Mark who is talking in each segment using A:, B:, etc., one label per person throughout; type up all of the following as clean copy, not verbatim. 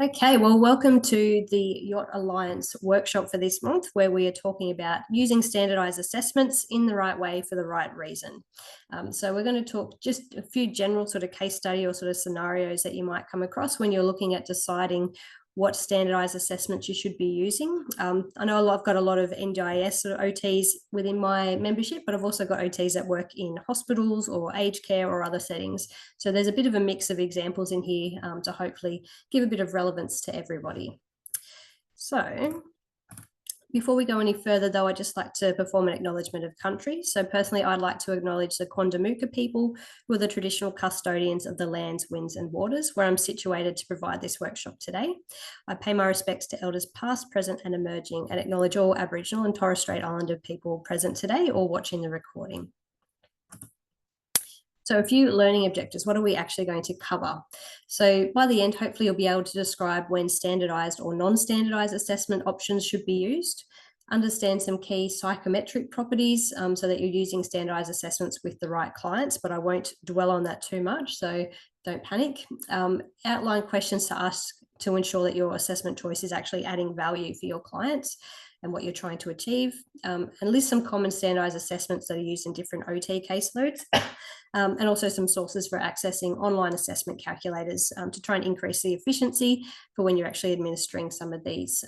A: Okay, well, welcome to the Yacht Alliance workshop for this month, where we are talking about using standardised assessments in the right way for the right reason. So we're going to talk just a few general sort of case study or sort of scenarios that you might come across when you're looking at deciding what standardised assessments you should be using. I know I've got a lot of NDIS sort of OTs within my membership, but I've also got OTs that work in hospitals or aged care or other settings. So there's a bit of a mix of examples in here to hopefully give a bit of relevance to everybody. So before we go any further, though, I'd just like to perform an acknowledgement of country. So personally, I'd like to acknowledge the Quandamooka people, who are the traditional custodians of the lands, winds and waters, where I'm situated to provide this workshop today. I pay my respects to elders past, present and emerging, and acknowledge all Aboriginal and Torres Strait Islander people present today or watching the recording. So a few learning objectives. What are we actually going to cover? So by the end, hopefully you'll be able to describe when standardised or non-standardised assessment options should be used, understand some key psychometric properties so that you're using standardised assessments with the right clients, but I won't dwell on that too much, so don't panic. Outline questions to ask to ensure that your assessment choice is actually adding value for your clients and what you're trying to achieve, and list some common standardised assessments that are used in different OT caseloads. And also some sources for accessing online assessment calculators to try and increase the efficiency for when you're actually administering some of these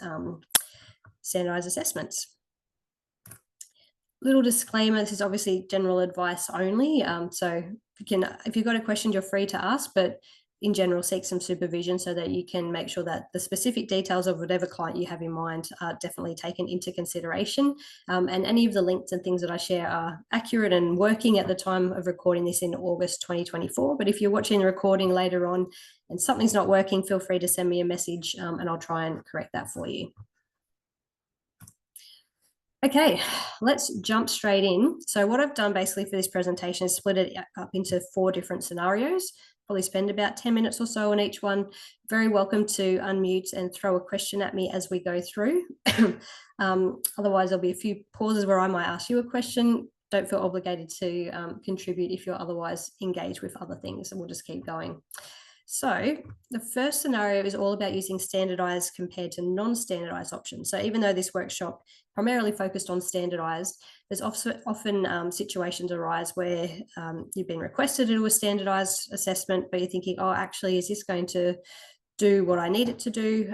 A: standardised assessments. Little disclaimer, this is obviously general advice only. So if you've got a question, you're free to ask, but in general, seek some supervision so that you can make sure that the specific details of whatever client you have in mind are definitely taken into consideration. And any of the links and things that I share are accurate and working at the time of recording this in August 2024. But if you're watching the recording later on and something's not working, feel free to send me a message and I'll try and correct that for you. Okay, let's jump straight in. So what I've done basically for this presentation is split it up into 4 different scenarios. Probably spend about 10 minutes or so on each one. Very welcome to unmute and throw a question at me as we go through. Otherwise, there'll be a few pauses where I might ask you a question. Don't feel obligated to contribute if you're otherwise engaged with other things, and we'll just keep going. So the first scenario is all about using standardised compared to non-standardised options. So even though this workshop primarily focused on standardised, there's often situations arise where you've been requested to do a standardised assessment, but you're thinking, oh, actually, is this going to do what I need it to do?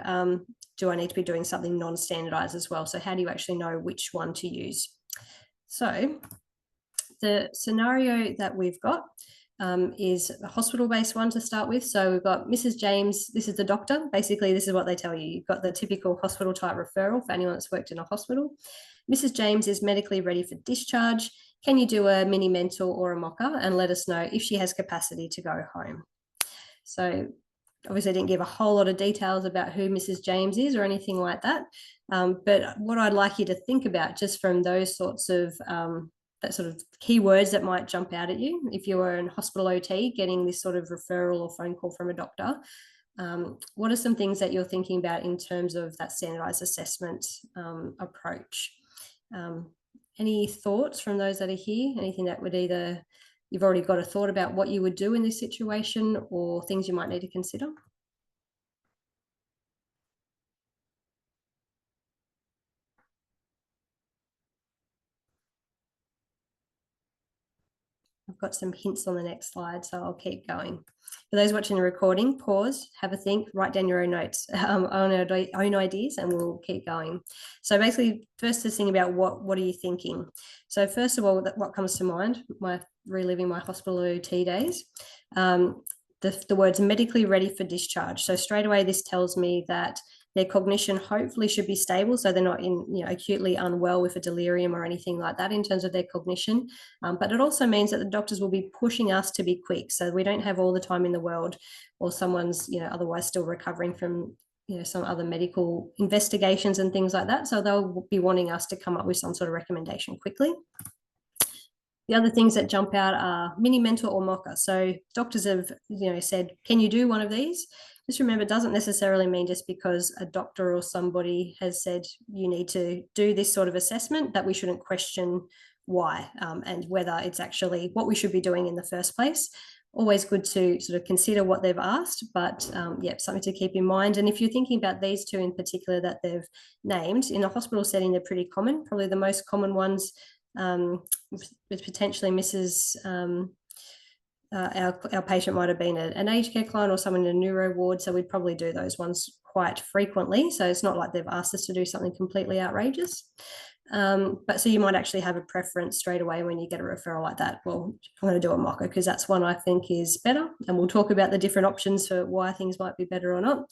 A: Do I need to be doing something non-standardised as well? So how do you actually know which one to use? So the scenario that we've got is a hospital-based one to start with. So we've got Mrs. James, this is the doctor. Basically, this is what they tell you. You've got the typical hospital type referral for anyone that's worked in a hospital. Mrs. James is medically ready for discharge. Can you do a mini mental or a mocker and let us know if she has capacity to go home? So obviously I didn't give a whole lot of details about who Mrs. James is or anything like that. But what I'd like you to think about just from those sorts of that sort of keywords that might jump out at you if you were in hospital OT getting this sort of referral or phone call from a doctor. What are some things that you're thinking about in terms of that standardised assessment approach? Any thoughts from those that are here? Anything that would either you've already got a thought about what you would do in this situation or things you might need to consider? I've got some hints on the next slide, so I'll keep going. For those watching the recording, pause, have a think, write down your own notes, own ideas, and we'll keep going. So basically, first is thinking about what are you thinking? So first of all, what comes to mind, reliving my hospital OT days, the words medically ready for discharge. So straight away, this tells me that their cognition hopefully should be stable, so they're not acutely unwell with a delirium or anything like that in terms of their cognition. But it also means that the doctors will be pushing us to be quick, so we don't have all the time in the world, or someone's otherwise still recovering from some other medical investigations and things like that. So they'll be wanting us to come up with some sort of recommendation quickly. The other things that jump out are mini mentor or mocker. So doctors have said, can you do one of these? Just remember, it doesn't necessarily mean just because a doctor or somebody has said you need to do this sort of assessment that we shouldn't question why and whether it's actually what we should be doing in the first place. always good to sort of consider what they've asked, but yeah, something to keep in mind. And if you're thinking about these two in particular that they've named, in a hospital setting, they're pretty common. Probably the most common ones with potentially Mrs. Our patient might have been an aged care client or someone in a neuro ward, so we'd probably do those ones quite frequently. So it's not like they've asked us to do something completely outrageous. But so you might actually have a preference straight away when you get a referral like that. Well, I'm going to do a mocker because that's one I think is better. And we'll talk about the different options for why things might be better or not.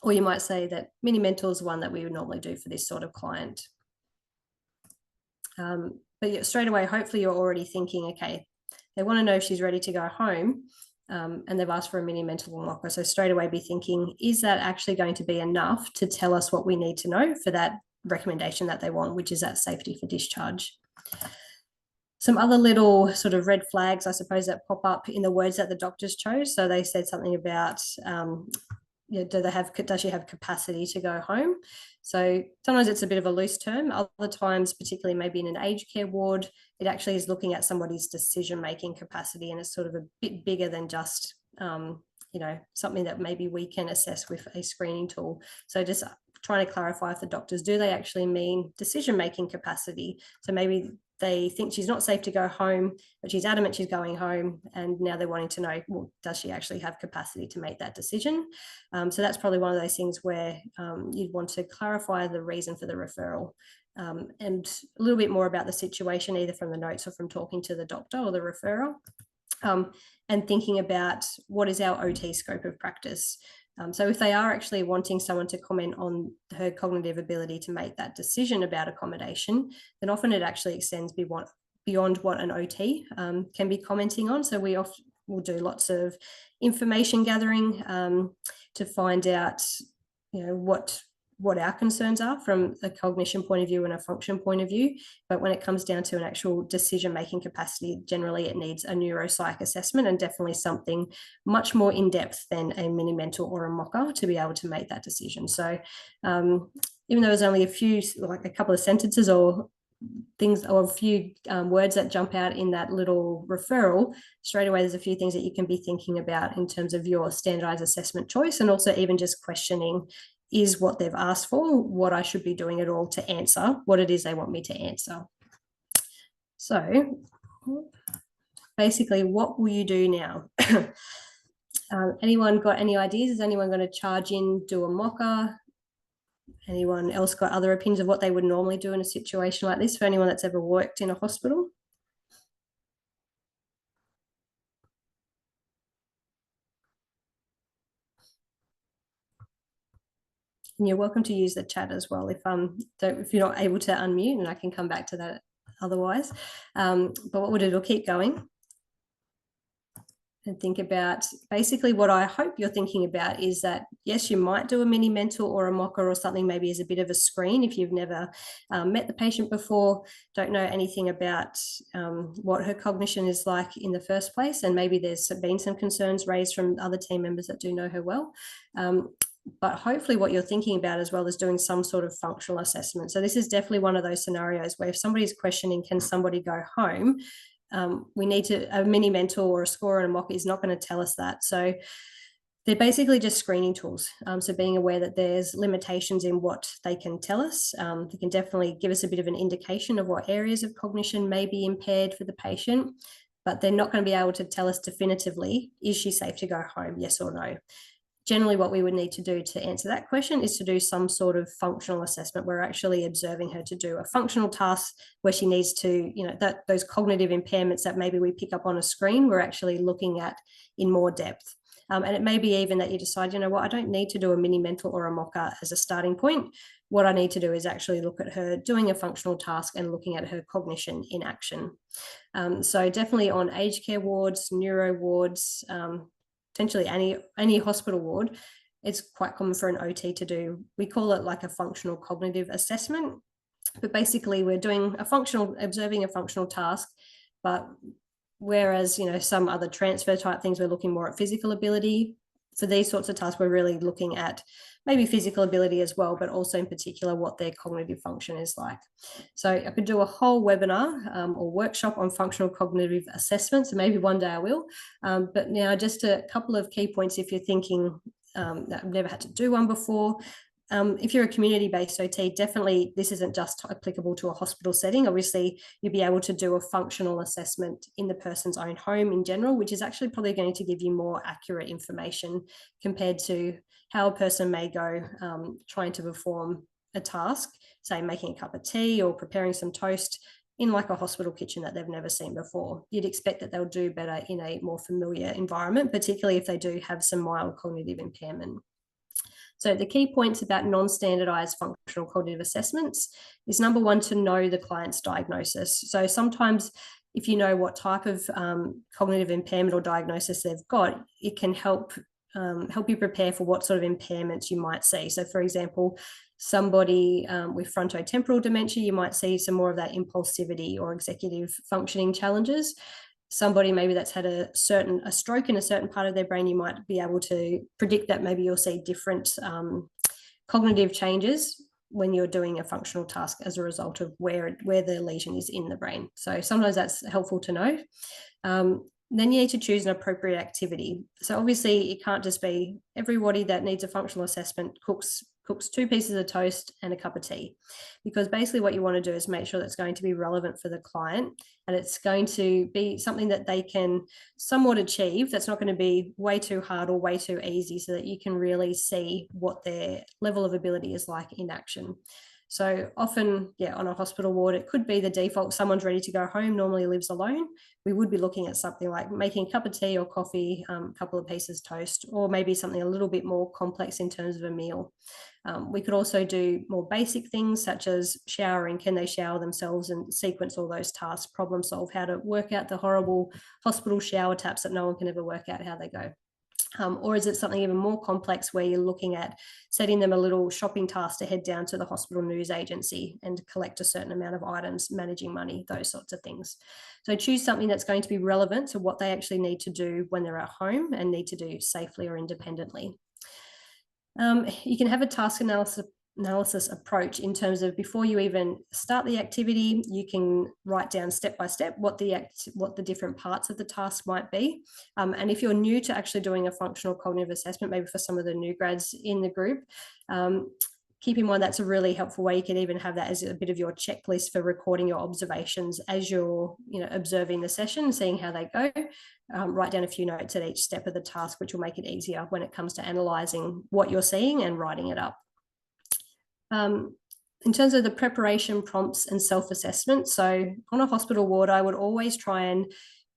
A: Or you might say that mini mentor is one that we would normally do for this sort of client. But yeah, straight away, hopefully you're already thinking, okay, they want to know if she's ready to go home, and they've asked for a mini mental mocker. So straight away be thinking, is that actually going to be enough to tell us what we need to know for that recommendation that they want, which is that safety for discharge? Some other little sort of red flags, I suppose, that pop up in the words that the doctors chose. So they said something about, does she have capacity to go home? So sometimes it's a bit of a loose term. Other times, particularly maybe in an aged care ward, it actually is looking at somebody's decision-making capacity, and it's sort of a bit bigger than just, something that maybe we can assess with a screening tool. So just trying to clarify if the doctors, do they actually mean decision-making capacity? So maybe they think she's not safe to go home, but she's adamant she's going home, and now they're wanting to know, well, does she actually have capacity to make that decision? So that's probably one of those things where you'd want to clarify the reason for the referral, and a little bit more about the situation, either from the notes or from talking to the doctor or the referrer, and thinking about what is our OT scope of practice. So if they are actually wanting someone to comment on her cognitive ability to make that decision about accommodation, then often it actually extends beyond what an OT can be commenting on. So we often will do lots of information gathering to find out, what our concerns are from a cognition point of view and a function point of view. But when it comes down to an actual decision-making capacity, generally it needs a neuropsych assessment, and definitely something much more in-depth than a mini mental or a mocker to be able to make that decision. So even though there's only a couple of sentences or things, or a few words that jump out in that little referral, straight away there's a few things that you can be thinking about in terms of your standardized assessment choice, and also even just questioning, is what they've asked for what I should be doing at all to answer what it is they want me to answer. So basically, what will you do now? Anyone got any ideas? Is anyone going to charge in, do a mocker? Anyone else got other opinions of what they would normally do in a situation like this, for anyone that's ever worked in a hospital? And you're welcome to use the chat as well if you're not able to unmute, and I can come back to that otherwise. But what we'll do, we'll keep going and think about basically what I hope you're thinking about is that, yes, you might do a mini mental or a mocker or something maybe as a bit of a screen if you've never met the patient before, don't know anything about what her cognition is like in the first place, and maybe there's been some concerns raised from other team members that do know her well. But hopefully what you're thinking about as well is doing some sort of functional assessment. So this is definitely one of those scenarios where if somebody's questioning, can somebody go home? We need a mini mentor or a score and a mock is not going to tell us that. So they're basically just screening tools. So being aware that there's limitations in what they can tell us. They can definitely give us a bit of an indication of what areas of cognition may be impaired for the patient, but they're not going to be able to tell us definitively, is she safe to go home, yes or no? Generally, what we would need to do to answer that question is to do some sort of functional assessment. We're actually observing her to do a functional task where she needs to, those cognitive impairments that maybe we pick up on a screen, we're actually looking at in more depth. And it may be even that you decide, I don't need to do a mini mental or a mocker as a starting point. What I need to do is actually look at her doing a functional task and looking at her cognition in action. So definitely on aged care wards, neuro wards, potentially any hospital ward, it's quite common for an OT to do. We call it like a functional cognitive assessment, but basically we're doing observing a functional task, but whereas, some other transfer type things, we're looking more at physical ability. So these sorts of tasks, we're really looking at maybe physical ability as well, but also in particular what their cognitive function is like. So I could do a whole webinar or workshop on functional cognitive assessment. So maybe one day I will. But now just a couple of key points if you're thinking that I've never had to do one before. If you're a community-based OT, definitely this isn't just applicable to a hospital setting. Obviously, you'll be able to do a functional assessment in the person's own home in general, which is actually probably going to give you more accurate information compared to how a person may go trying to perform a task, say making a cup of tea or preparing some toast in like a hospital kitchen that they've never seen before. You'd expect that they'll do better in a more familiar environment, particularly if they do have some mild cognitive impairment. So the key points about non-standardised functional cognitive assessments is number one, to know the client's diagnosis. So sometimes if you know what type of cognitive impairment or diagnosis they've got, it can help you prepare for what sort of impairments you might see. So for example, somebody with frontotemporal dementia, you might see some more of that impulsivity or executive functioning challenges. Somebody maybe that's had a stroke in a certain part of their brain, you might be able to predict that maybe you'll see different cognitive changes when you're doing a functional task as a result of where the lesion is in the brain. So sometimes that's helpful to know. Then you need to choose an appropriate activity. So obviously it can't just be everybody that needs a functional assessment cooks 2 pieces of toast and a cup of tea, because basically what you want to do is make sure that's going to be relevant for the client and it's going to be something that they can somewhat achieve. That's not going to be way too hard or way too easy, so that you can really see what their level of ability is like in action. So often, on a hospital ward, it could be the default, someone's ready to go home, normally lives alone. We would be looking at something like making a cup of tea or coffee, a couple of pieces of toast, or maybe something a little bit more complex in terms of a meal. We could also do more basic things such as showering. Can they shower themselves and sequence all those tasks, problem solve, how to work out the horrible hospital shower taps that no one can ever work out how they go. Or is it something even more complex where you're looking at setting them a little shopping task to head down to the hospital news agency and collect a certain amount of items, managing money, those sorts of things. So choose something that's going to be relevant to what they actually need to do when they're at home and need to do safely or independently. You can have a task analysis approach in terms of before you even start the activity, you can write down step by step what the different parts of the task might be. And if you're new to actually doing a functional cognitive assessment, maybe for some of the new grads in the group, keep in mind that's a really helpful way. You can even have that as a bit of your checklist for recording your observations as you're observing the session, seeing how they go. Write down a few notes at each step of the task, which will make it easier when it comes to analysing what you're seeing and writing it up. In terms of the preparation, prompts and self-assessment, so on a hospital ward, I would always try and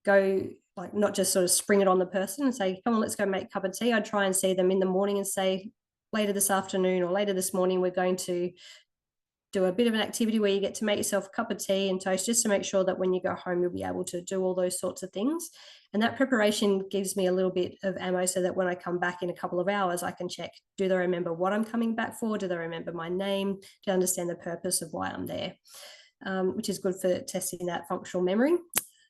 A: go, like, not just sort of spring it on the person and say, come on, let's go make a cup of tea. I'd try and see them in the morning and say, later this afternoon or later this morning, we're going to do a bit of an activity where you get to make yourself a cup of tea and toast, just to make sure that when you go home, you'll be able to do all those sorts of things. And that preparation gives me a little bit of ammo so that when I come back in a couple of hours, I can check, do they remember what I'm coming back for? Do they remember my name? Do they understand the purpose of why I'm there? Which is good for testing that functional memory.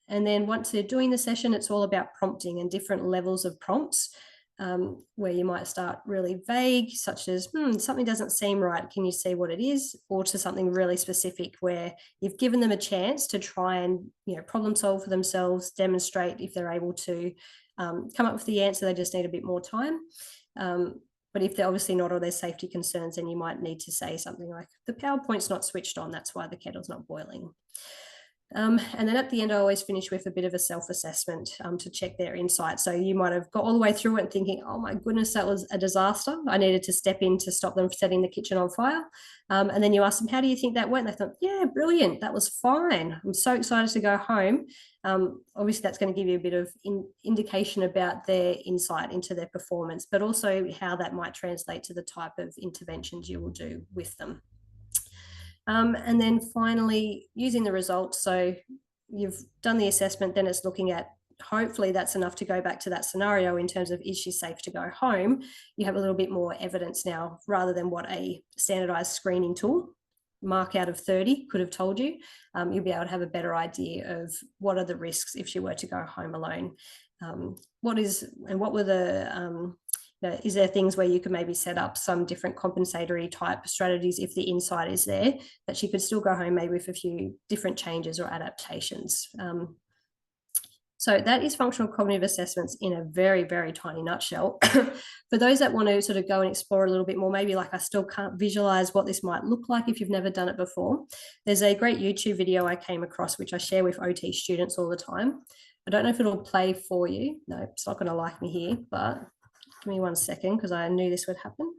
A: And then once they're doing the session, it's all about prompting and different levels of prompts. Where you might start really vague, such as, something doesn't seem right, can you see what it is? Or to something really specific where you've given them a chance to try and problem solve for themselves, demonstrate if they're able to come up with the answer, they just need a bit more time. But if they're obviously not, or there's safety concerns, then you might need to say something like, the PowerPoint's not switched on, that's why the kettle's not boiling. And then at the end, I always finish with a bit of a self-assessment to check their insight. So you might have got all the way through it and thinking, oh my goodness, that was a disaster. I needed to step in to stop them from setting the kitchen on fire. And then you ask them, how do you think that went? And they thought, yeah, brilliant. That was fine. I'm so excited to go home. Obviously, that's going to give you a bit of indication about their insight into their performance, but also how that might translate to the type of interventions you will do with them. And then finally, using the results. So you've done the assessment, then it's looking at, hopefully that's enough to go back to that scenario in terms of, is she safe to go home? You have a little bit more evidence now, rather than what a standardized screening tool, mark out of 30, could have told you. You'll be able to have a better idea of what are the risks if she were to go home alone. What were the is there things where you could maybe set up some different compensatory type strategies if the insight is there, that she could still go home maybe with a few different changes or adaptations. So that is functional cognitive assessments in a very, very tiny nutshell. For those that want to sort of go and explore a little bit more, maybe like I still can't visualize what this might look like if you've never done it before, there's a great YouTube video I came across, which I share with OT students all the time. I don't know if it'll play for you. No, it's not going to like me here, but give me 1 second because I knew this would happen.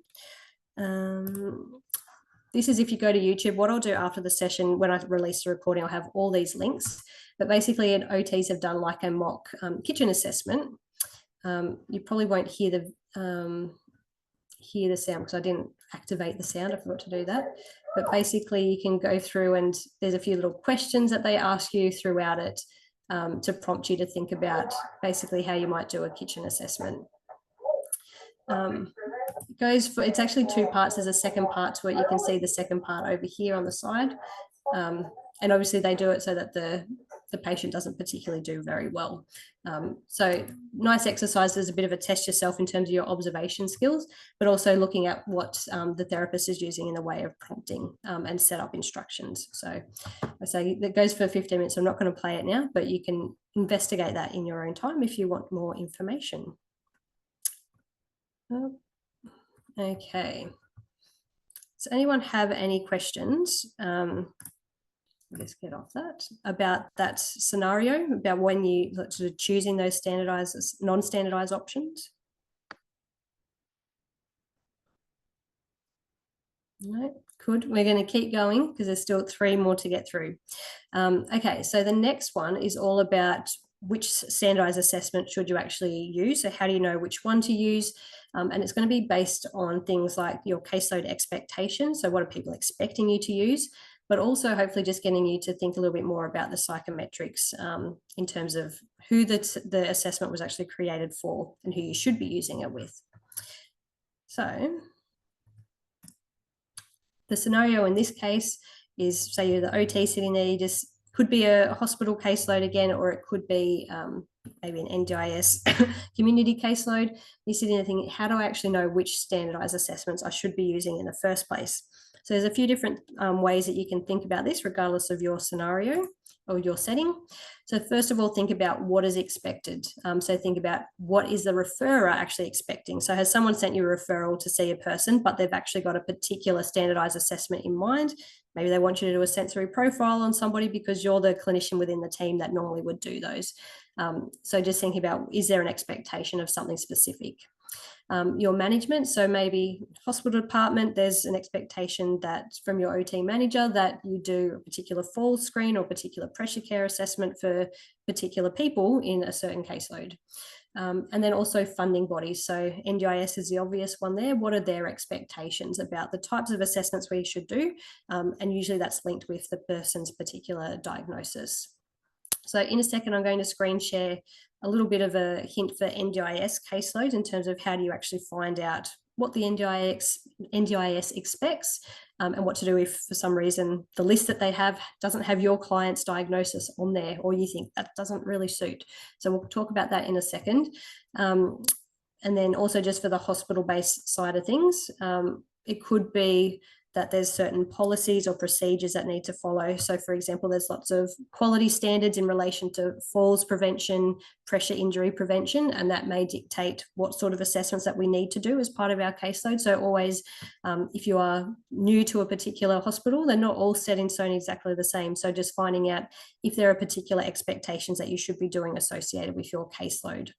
A: This is if you go to YouTube. What I'll do after the session, when I release the recording, I'll have all these links. But basically, OTs have done like a mock kitchen assessment. You probably won't hear the sound because I didn't activate the sound. I forgot to do that. But basically, you can go through and there's a few little questions that they ask you throughout it to prompt you to think about basically how you might do a kitchen assessment. It's actually 2 parts. There's a second part to it. You can see the second part over here on the side. And obviously they do it so that the patient doesn't particularly do very well. So nice exercise. There's a bit of a test yourself in terms of your observation skills, but also looking at what the therapist is using in the way of prompting and set up instructions. So I say that goes for 15 minutes. I'm not going to play it now, but you can investigate that in your own time if you want more information. Okay. Does anyone have any questions? Let's get off that about that scenario, about when you sort of choosing those standardized, non-standardized options. No, good. We're going to keep going because there's still 3 more to get through. Okay, so the next one is all about which standardized assessment should you actually use. So how do you know which one to use? And it's going to be based on things like your caseload expectations. So what are people expecting you to use? But also hopefully just getting you to think a little bit more about the psychometrics in terms of who the assessment was actually created for and who you should be using it with. So the scenario in this case is, say you're the OT sitting there, you just could be a hospital caseload again, or it could be maybe an NDIS community caseload. You're sitting there thinking, how do I actually know which standardized assessments I should be using in the first place? So there's a few different ways that you can think about this regardless of your scenario or your setting. So first of all, think about what is expected. So think about what is the referrer actually expecting. So has someone sent you a referral to see a person, but they've actually got a particular standardized assessment in mind? Maybe they want you to do a sensory profile on somebody because you're the clinician within the team that normally would do those. So just thinking about, is there an expectation of something specific? Your management, so maybe hospital department, there's an expectation that from your OT manager that you do a particular fall screen or particular pressure care assessment for particular people in a certain caseload. And then also funding bodies. So NDIS is the obvious one there. What are their expectations about the types of assessments we should do? And usually that's linked with the person's particular diagnosis. So in a second, I'm going to screen share a little bit of a hint for NDIS caseload in terms of how do you actually find out what the NDIS expects and what to do if for some reason the list that they have doesn't have your client's diagnosis on there, or you think that doesn't really suit. So we'll talk about that in a second. And then also just for the hospital-based side of things, it could be that there's certain policies or procedures that need to follow. So for example, there's lots of quality standards in relation to falls prevention, pressure injury prevention, and that may dictate what sort of assessments that we need to do as part of our caseload. So always, if you are new to a particular hospital, they're not all set in stone exactly the same. So just finding out if there are particular expectations that you should be doing associated with your caseload.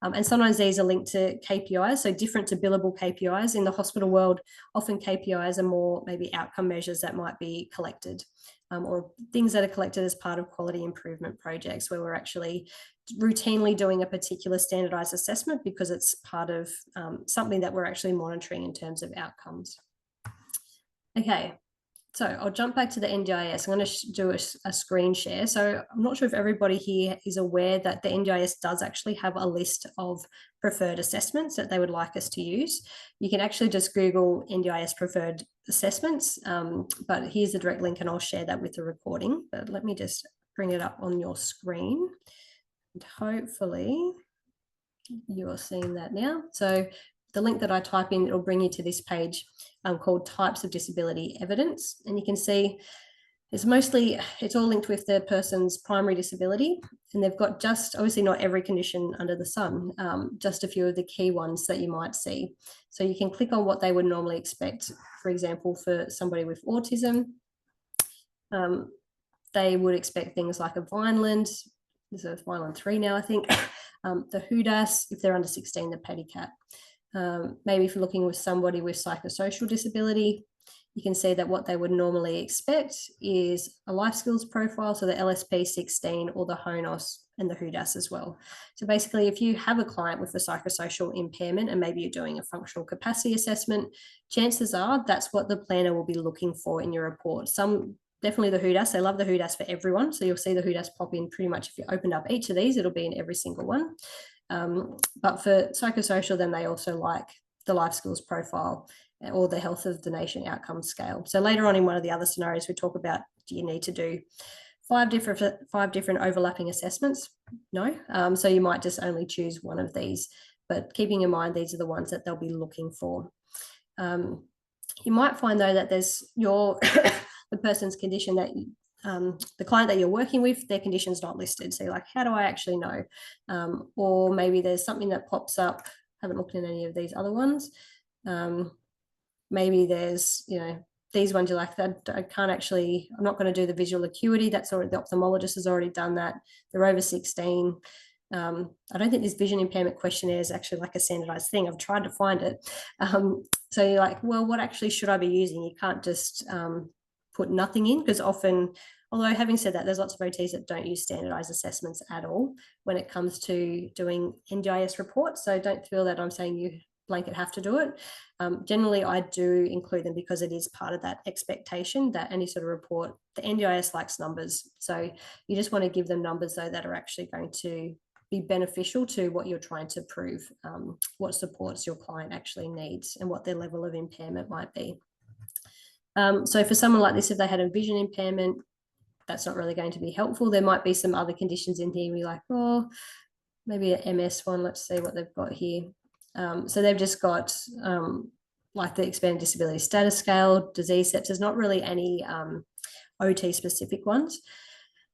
A: And sometimes these are linked to KPIs, so different to billable KPIs. In the hospital world, often KPIs are more maybe outcome measures that might be collected or things that are collected as part of quality improvement projects where we're actually routinely doing a particular standardized assessment because it's part of something that we're actually monitoring in terms of outcomes. Okay, so I'll jump back to the NDIS. I'm going to do a screen share. So I'm not sure if everybody here is aware that the NDIS does actually have a list of preferred assessments that they would like us to use. You can actually just Google NDIS preferred assessments, but here's the direct link and I'll share that with the recording. But let me just bring it up on your screen. And hopefully you're seeing that now. So the link that I type in, it'll bring you to this page called Types of Disability Evidence. And you can see it's all linked with the person's primary disability, and they've got just, obviously not every condition under the sun, just a few of the key ones that you might see. So you can click on what they would normally expect. For example, for somebody with autism, they would expect things like a Vineland. There's a Vineland 3 now, I think. The HUDAS, if they're under 16, the PADICAT. Maybe if you're looking with somebody with psychosocial disability, you can see that what they would normally expect is a life skills profile, so the LSP 16 or the HONOS and the HUDAS as well. So basically, if you have a client with a psychosocial impairment and maybe you're doing a functional capacity assessment, chances are that's what the planner will be looking for in your report. Definitely the HUDAS, they love the HUDAS for everyone. So you'll see the HUDAS pop in pretty much if you opened up each of these, it'll be in every single one. But for psychosocial, then they also like the life skills profile or the health of the nation outcome scale. So later on in one of the other scenarios, we talk about, do you need to do five different overlapping assessments? No. So you might just only choose one of these, but keeping in mind, these are the ones that they'll be looking for. You might find though that there's the person's condition that the client that you're working with, their condition's not listed. So you're like, how do I actually know? Or maybe there's something that pops up. Haven't looked in any of these other ones. Maybe there's, these ones you're like, that I can't actually, I'm not going to do the visual acuity. That's already, the ophthalmologist has already done that. They're over 16. I don't think this vision impairment questionnaire is actually like a standardized thing. I've tried to find it. So you're like, well, what actually should I be using? You can't just put nothing in, because often, although having said that, there's lots of OTs that don't use standardized assessments at all when it comes to doing NDIS reports. So don't feel that I'm saying you blanket have to do it. Generally, I do include them because it is part of that expectation that any sort of report, the NDIS likes numbers. So you just want to give them numbers though that are actually going to be beneficial to what you're trying to prove, what supports your client actually needs and what their level of impairment might be. So for someone like this, if they had a vision impairment, that's not really going to be helpful. There might be some other conditions in here. We're like, oh, maybe an MS one. Let's see what they've got here. So they've just got like the expanded disability status scale, disease steps. There's not really any OT specific ones.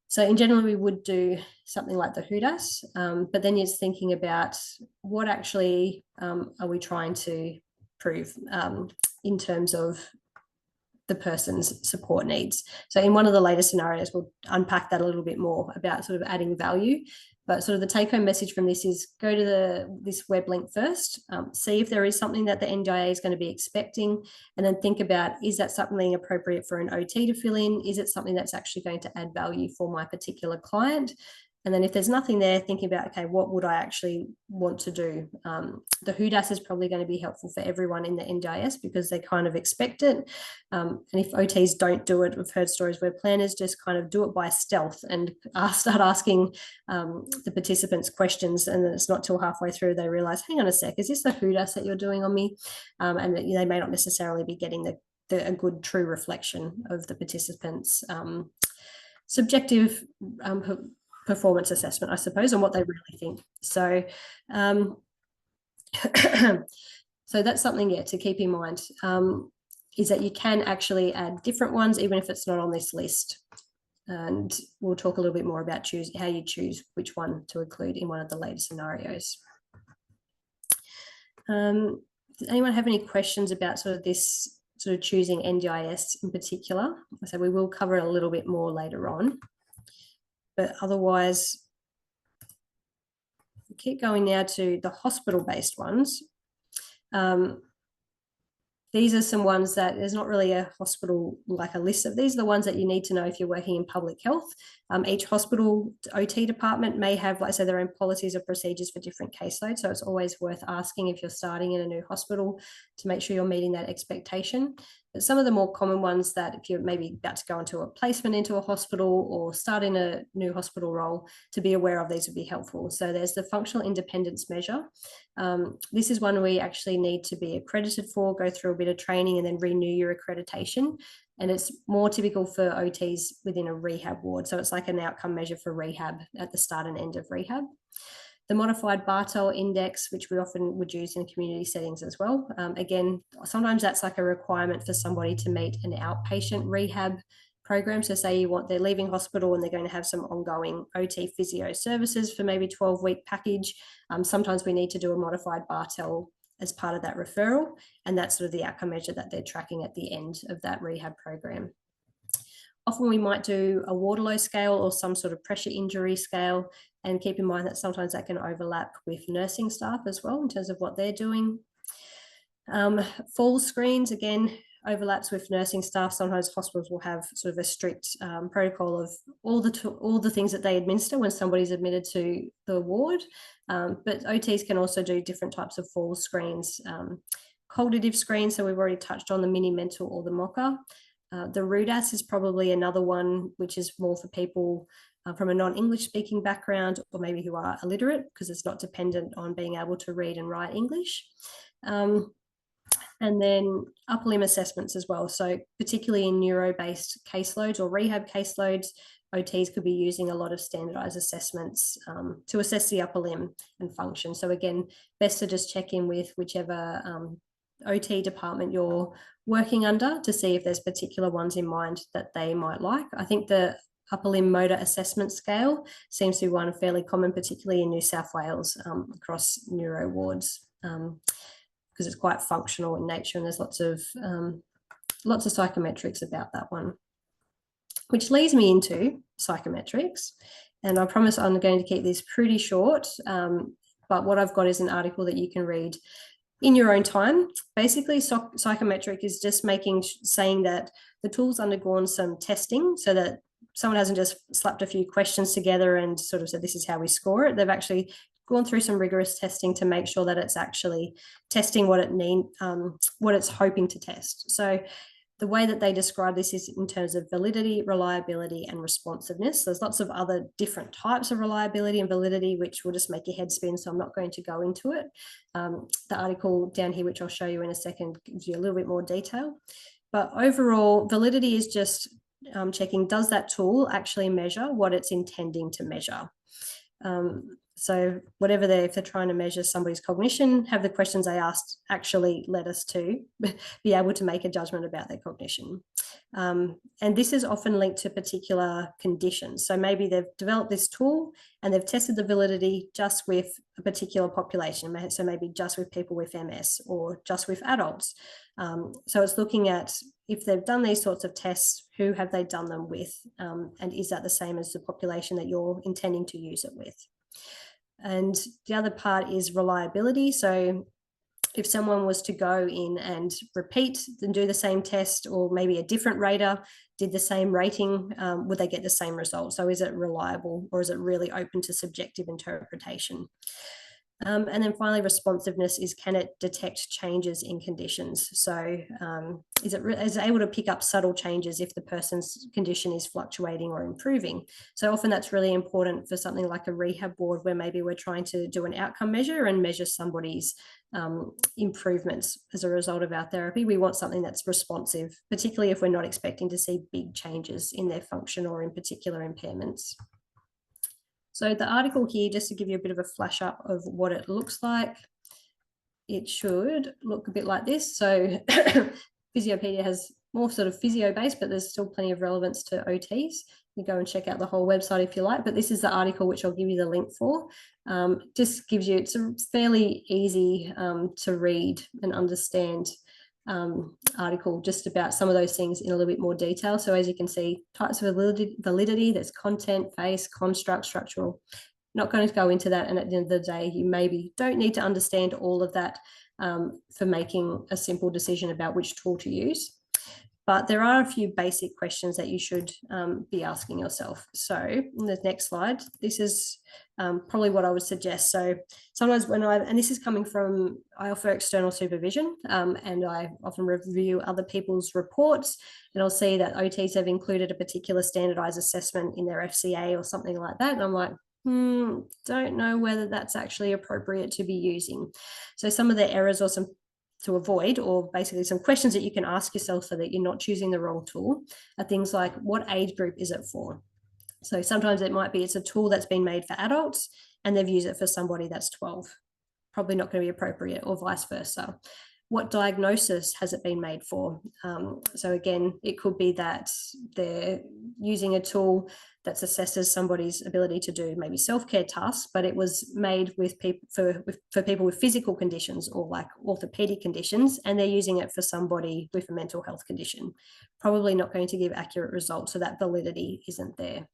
A: So in general, we would do something like the HUDAS, but then you're thinking about what actually are we trying to prove in terms of the person's support needs. So in one of the later scenarios, we'll unpack that a little bit more about sort of adding value. But sort of the take-home message from this is go to this web link first, see if there is something that the NDIA is going to be expecting, and then think about, is that something appropriate for an OT to fill in? Is it something that's actually going to add value for my particular client? And then if there's nothing there, thinking about, okay, what would I actually want to do? The HUDAS is probably going to be helpful for everyone in the NDIS because they kind of expect it. And if OTs don't do it, we've heard stories where planners just kind of do it by stealth and start asking the participants questions, and then it's not till halfway through they realize, hang on a sec, is this the HUDAS that you're doing on me? And they may not necessarily be getting a good true reflection of the participants' subjective performance assessment, I suppose, and what they really think. So so that's something, to keep in mind, is that you can actually add different ones even if it's not on this list. And we'll talk a little bit more about how you choose which one to include in one of the later scenarios. Does anyone have any questions about sort of this sort of choosing NDIS in particular? So we will cover it a little bit more later on. But otherwise, we keep going now to the hospital-based ones. These are some ones that there's not really a hospital, like a list of these. Are the ones that you need to know if you're working in public health. Each hospital OT department may have, like I say, their own policies or procedures for different caseloads. So it's always worth asking if you're starting in a new hospital to make sure you're meeting that expectation. But some of the more common ones that if you're maybe about to go into a placement into a hospital or start in a new hospital role, to be aware of these would be helpful. So there's the functional independence measure. This is one we actually need to be accredited for, go through a bit of training and then renew your accreditation. And it's more typical for OTs within a rehab ward. So it's like an outcome measure for rehab at the start and end of rehab. The modified Bartol index, which we often would use in community settings as well. Again, sometimes that's like a requirement for somebody to meet an outpatient rehab program. So say they're leaving hospital and they're going to have some ongoing OT physio services for maybe 12-week package. Sometimes we need to do a modified Bartol as part of that referral, and that's sort of the outcome measure that they're tracking at the end of that rehab program. Often we might do a Waterlow scale or some sort of pressure injury scale, and keep in mind that sometimes that can overlap with nursing staff as well in terms of what they're doing. Fall screens, again, overlaps with nursing staff. Sometimes hospitals will have sort of a strict protocol of all the things that they administer when somebody's admitted to the ward, but OTs can also do different types of fall screens. Cognitive screens, so we've already touched on the mini mental or the mocker. The RUDAS is probably another one which is more for people from a non-English speaking background, or maybe who are illiterate, because it's not dependent on being able to read and write English. And then upper limb assessments as well. So particularly in neuro-based caseloads or rehab caseloads, OTs could be using a lot of standardised assessments to assess the upper limb and function. So again, best to just check in with whichever OT department you're working under to see if there's particular ones in mind that they might like. I think the upper limb motor assessment scale seems to be one fairly common, particularly in New South Wales across neuro wards, because it's quite functional in nature, and there's lots of psychometrics about that one. Which leads me into psychometrics, and I promise I'm going to keep this pretty short, but what I've got is an article that you can read in your own time. Basically, psychometric is just saying that the tool's undergone some testing so that someone hasn't just slapped a few questions together and sort of said, this is how we score it. They've actually gone through some rigorous testing to make sure that it's actually testing what it's hoping to test. So the way that they describe this is in terms of validity, reliability, and responsiveness. There's lots of other different types of reliability and validity, which will just make your head spin, so I'm not going to go into it. The article down here, which I'll show you in a second, gives you a little bit more detail. But overall, validity is just checking, does that tool actually measure what it's intending to measure? So whatever if they're trying to measure somebody's cognition, have the questions they asked actually led us to be able to make a judgment about their cognition. And this is often linked to particular conditions. So maybe they've developed this tool and they've tested the validity just with a particular population. So maybe just with people with MS or just with adults. So it's looking at, if they've done these sorts of tests, who have they done them with? And is that the same as the population that you're intending to use it with? And the other part is reliability. So if someone was to go in and repeat and do the same test, or maybe a different rater did the same rating, would they get the same result? So is it reliable, or is it really open to subjective interpretation? And then finally, responsiveness is, can it detect changes in conditions? So is it able to pick up subtle changes if the person's condition is fluctuating or improving? So often that's really important for something like a rehab board, where maybe we're trying to do an outcome measure and measure somebody's improvements as a result of our therapy. We want something that's responsive, particularly if we're not expecting to see big changes in their function or in particular impairments. So the article here, just to give you a bit of a flash up of what it looks like, it should look a bit like this. So Physiopedia has more sort of physio based, but there's still plenty of relevance to OTs. You go and check out the whole website if you like, but this is the article which I'll give you the link for. Just gives you, it's a fairly easy to read and understand article just about some of those things in a little bit more detail. So as you can see, types of validity, there's content, face, construct, structural. Not going to go into that, and at the end of the day, you maybe don't need to understand all of that for making a simple decision about which tool to use. But there are a few basic questions that you should be asking yourself. So in the next slide, this is probably what I would suggest. So sometimes and this is coming from, I offer external supervision, and I often review other people's reports, and I'll see that OTs have included a particular standardized assessment in their FCA or something like that. And I'm like, don't know whether that's actually appropriate to be using. So some of the errors or some to avoid, or basically some questions that you can ask yourself so that you're not choosing the wrong tool, are things like, what age group is it for? So sometimes it might be it's a tool that's been made for adults, and they've used it for somebody that's 12. Probably not going to be appropriate, or vice versa. What diagnosis has it been made for? So again, it could be that they're using a tool that assesses somebody's ability to do maybe self-care tasks, but it was made with people for people with physical conditions or like orthopedic conditions, and they're using it for somebody with a mental health condition. Probably not going to give accurate results, so that validity isn't there.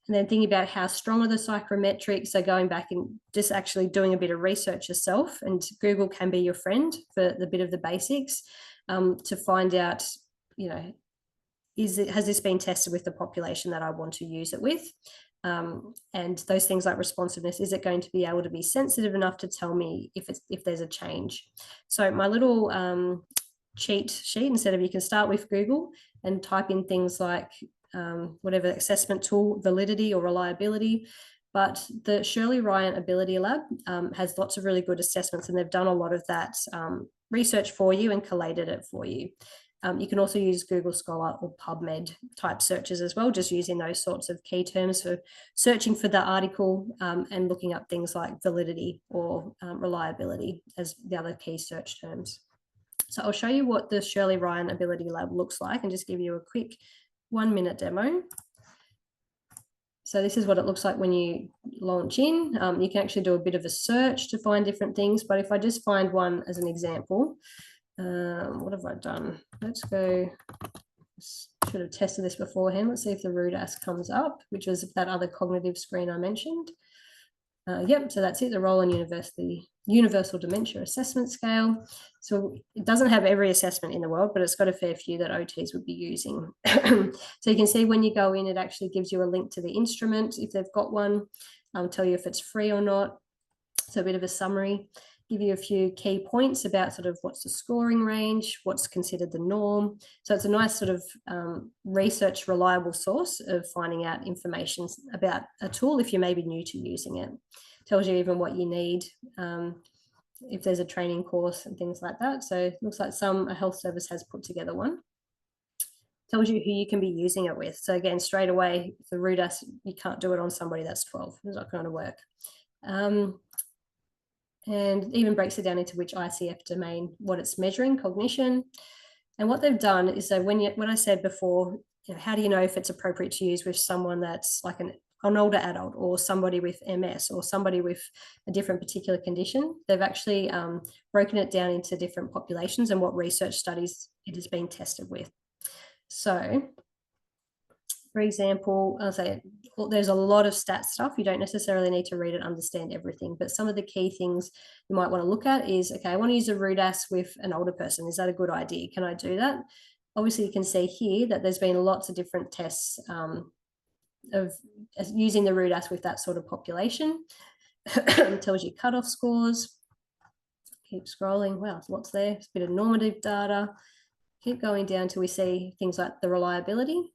A: And then thinking about how strong are the psychometrics, so going back and just actually doing a bit of research yourself, and Google can be your friend for the bit of the basics, to find out, you know, has this been tested with the population that I want to use it with? And those things like responsiveness, is it going to be able to be sensitive enough to tell me if there's a change? So my little cheat sheet, instead of, you can start with Google and type in things like whatever assessment tool, validity or reliability. But the Shirley Ryan Ability Lab has lots of really good assessments, and they've done a lot of that research for you and collated it for you. You can also use Google Scholar or PubMed type searches as well, just using those sorts of key terms for searching for the article, and looking up things like validity or reliability as the other key search terms. So I'll show you what the Shirley Ryan Ability Lab looks like and just give you a quick 1-minute demo. So this is what it looks like when you launch in. You can actually do a bit of a search to find different things, but if I just find one as an example, what have I done? Let's go, should have tested this beforehand. Let's see if the RUDAS comes up, which was that other cognitive screen I mentioned. Yep, so that's it, the Roland Universal Dementia Assessment Scale. So it doesn't have every assessment in the world, but it's got a fair few that OTs would be using. So you can see when you go in, it actually gives you a link to the instrument if they've got one, tell you if it's free or not. So a bit of a summary, give you a few key points about sort of what's the scoring range, what's considered the norm. So it's a nice sort of research reliable source of finding out information about a tool if you're maybe new to using it. Tells you even what you need, if there's a training course and things like that. So it looks like a health service has put together one. Tells you who you can be using it with. So again, straight away, the RUDAS, you can't do it on somebody that's 12. It's not going to work. And even breaks it down into which ICF domain, what it's measuring, cognition. And what they've done is, so when I said before, you know, how do you know if it's appropriate to use with someone that's like an older adult, or somebody with MS, or somebody with a different particular condition? They've actually broken it down into different populations and what research studies it has been tested with. So, for example, I'll say there's a lot of stats stuff. You don't necessarily need to read and understand everything, but some of the key things you might want to look at is, okay, I want to use a RUDAS with an older person. Is that a good idea? Can I do that? Obviously, you can see here that there's been lots of different tests of using the RUDAS with that sort of population. It tells you cutoff scores. Keep scrolling. Wow, what's there? It's a bit of normative data. Keep going down till we see things like the reliability.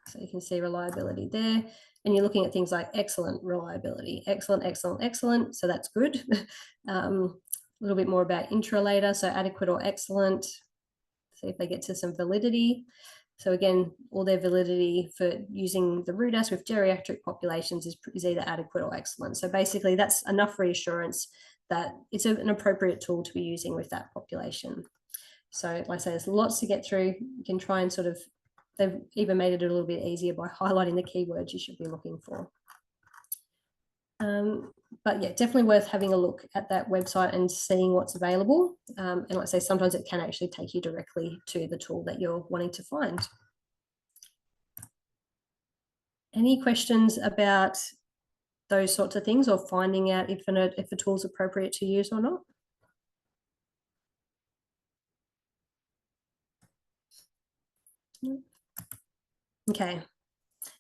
A: So you can see reliability there, and you're looking at things like excellent reliability, excellent, excellent, excellent. So that's good. A little bit more about intra later. So adequate or excellent. See if they get to some validity. So again, all their validity for using the RUDAS with geriatric populations is either adequate or excellent. So basically that's enough reassurance that it's an appropriate tool to be using with that population. So like I say, there's lots to get through. You can try and sort of, they've even made it a little bit easier by highlighting the keywords you should be looking for. But yeah, definitely worth having a look at that website and seeing what's available. And like I say, sometimes it can actually take you directly to the tool that you're wanting to find. Any questions about those sorts of things, or finding out if a tool is appropriate to use or not? Okay,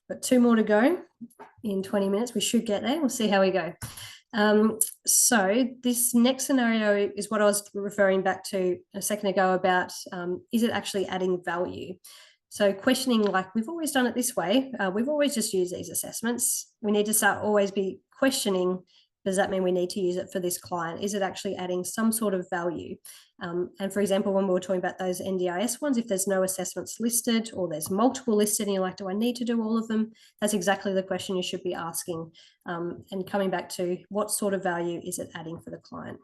A: got 2 more to go in 20 minutes. We should get there. We'll see how we go. So this next scenario is what I was referring back to a second ago about, is it actually adding value? So questioning, like, we've always done it this way. We've always just used these assessments. We need to start always be questioning, does that mean we need to use it for this client? Is it actually adding some sort of value? And for example, when we were talking about those NDIS ones, if there's no assessments listed or there's multiple listed and you're like, do I need to do all of them? That's exactly the question you should be asking, and coming back to what sort of value is it adding for the client?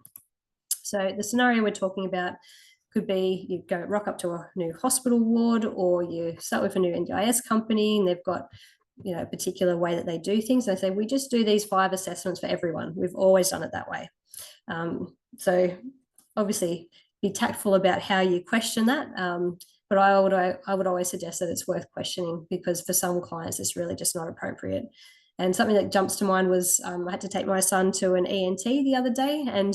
A: So the scenario we're talking about could be you go rock up to a new hospital ward, or you start with a new NDIS company and they've got a particular way that they do things. They say, we just do these 5 assessments for everyone. We've always done it that way. So obviously be tactful about how you question that. But I would always suggest that it's worth questioning, because for some clients, it's really just not appropriate. And something that jumps to mind was I had to take my son to an ENT the other day, and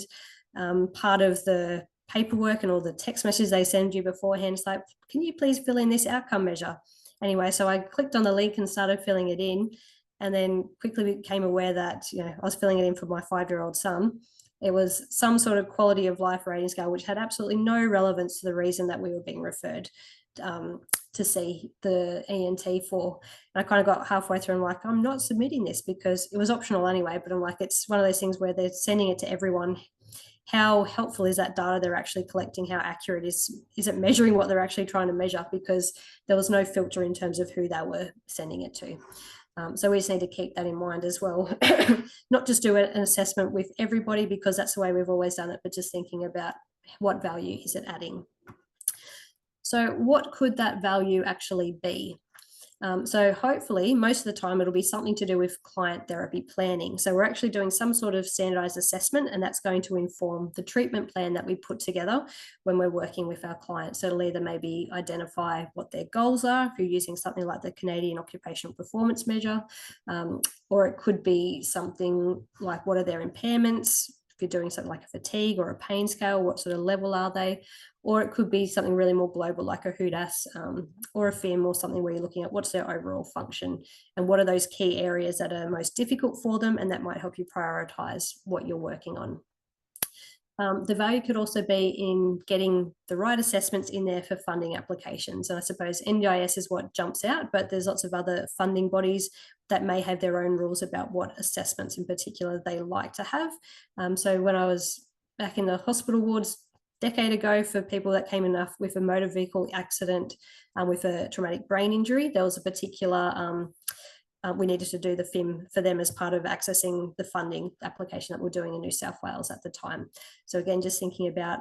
A: part of the paperwork and all the text messages they send you beforehand is like, can you please fill in this outcome measure? Anyway, so I clicked on the link and started filling it in, and then quickly became aware that I was filling it in for my 5-year-old son. It was some sort of quality of life rating scale, which had absolutely no relevance to the reason that we were being referred to see the ENT for. And I kind of got halfway through and like, I'm not submitting this, because it was optional anyway, but I'm like, it's one of those things where they're sending it to everyone. How helpful is that data they're actually collecting? How accurate is it measuring what they're actually trying to measure? Because there was no filter in terms of who they were sending it to. So we just need to keep that in mind as well. Not just do an assessment with everybody because that's the way we've always done it, but just thinking about what value is it adding. So what could that value actually be? So hopefully most of the time it'll be something to do with client therapy planning. So we're actually doing some sort of standardized assessment, and that's going to inform the treatment plan that we put together when we're working with our clients. So it'll either maybe identify what their goals are, if you're using something like the Canadian Occupational Performance Measure, or it could be something like, what are their impairments? If you're doing something like a fatigue or a pain scale, what sort of level are they? Or it could be something really more global, like a HUDAS or a FIM, or something where you're looking at what's their overall function and what are those key areas that are most difficult for them, and that might help you prioritize what you're working on. The value could also be in getting the right assessments in there for funding applications. And I suppose NDIS is what jumps out, but there's lots of other funding bodies that may have their own rules about what assessments in particular they like to have. So when I was back in the hospital wards a decade ago, for people that came in with a motor vehicle accident with a traumatic brain injury, there was a particular we needed to do the FIM for them as part of accessing the funding application that we're doing in New South Wales at the time. So again, just thinking about,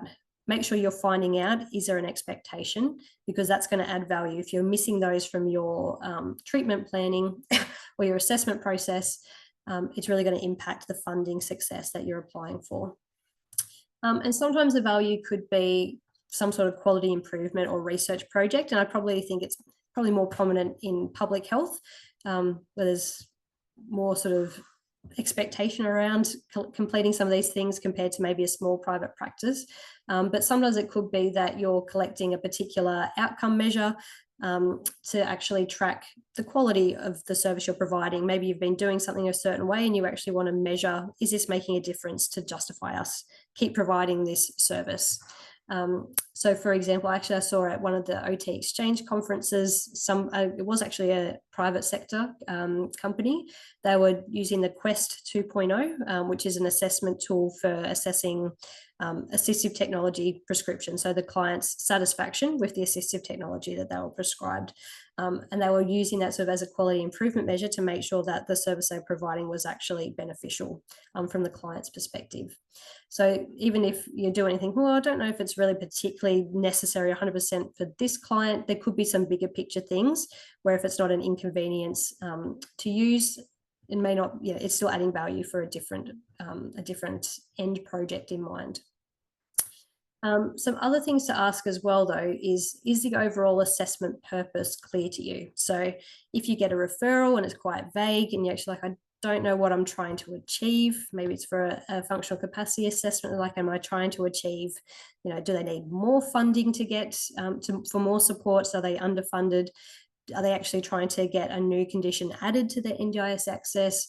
A: make sure you're finding out, is there an expectation? Because that's going to add value. If you're missing those from your treatment planning or your assessment process, it's really going to impact the funding success that you're applying for. And sometimes the value could be some sort of quality improvement or research project. And I probably think it's probably more prominent in public health, where there's more sort of expectation around completing some of these things compared to maybe a small private practice. But sometimes it could be that you're collecting a particular outcome measure to actually track the quality of the service you're providing. Maybe you've been doing something a certain way and you actually want to measure, is this making a difference to justify us keep providing this service? So for example, actually I saw at one of the OT exchange conferences, it was actually a private sector company. They were using the Quest 2.0, which is an assessment tool for assessing assistive technology prescription. So the client's satisfaction with the assistive technology that they were prescribed. And they were using that sort of as a quality improvement measure to make sure that the service they're providing was actually beneficial from the client's perspective. So even if you're doing anything, well, I don't know if it's really particularly necessary 100% for this client, there could be some bigger picture things where if it's not an inconvenience to use, it may not, it's still adding value for a different end project in mind. Some other things to ask as well, though, is the overall assessment purpose clear to you? So if you get a referral and it's quite vague and you're actually like, I don't know what I'm trying to achieve, maybe it's for a functional capacity assessment, like, am I trying to achieve, do they need more funding to get for more supports? Are they underfunded? Are they actually trying to get a new condition added to their NDIS access?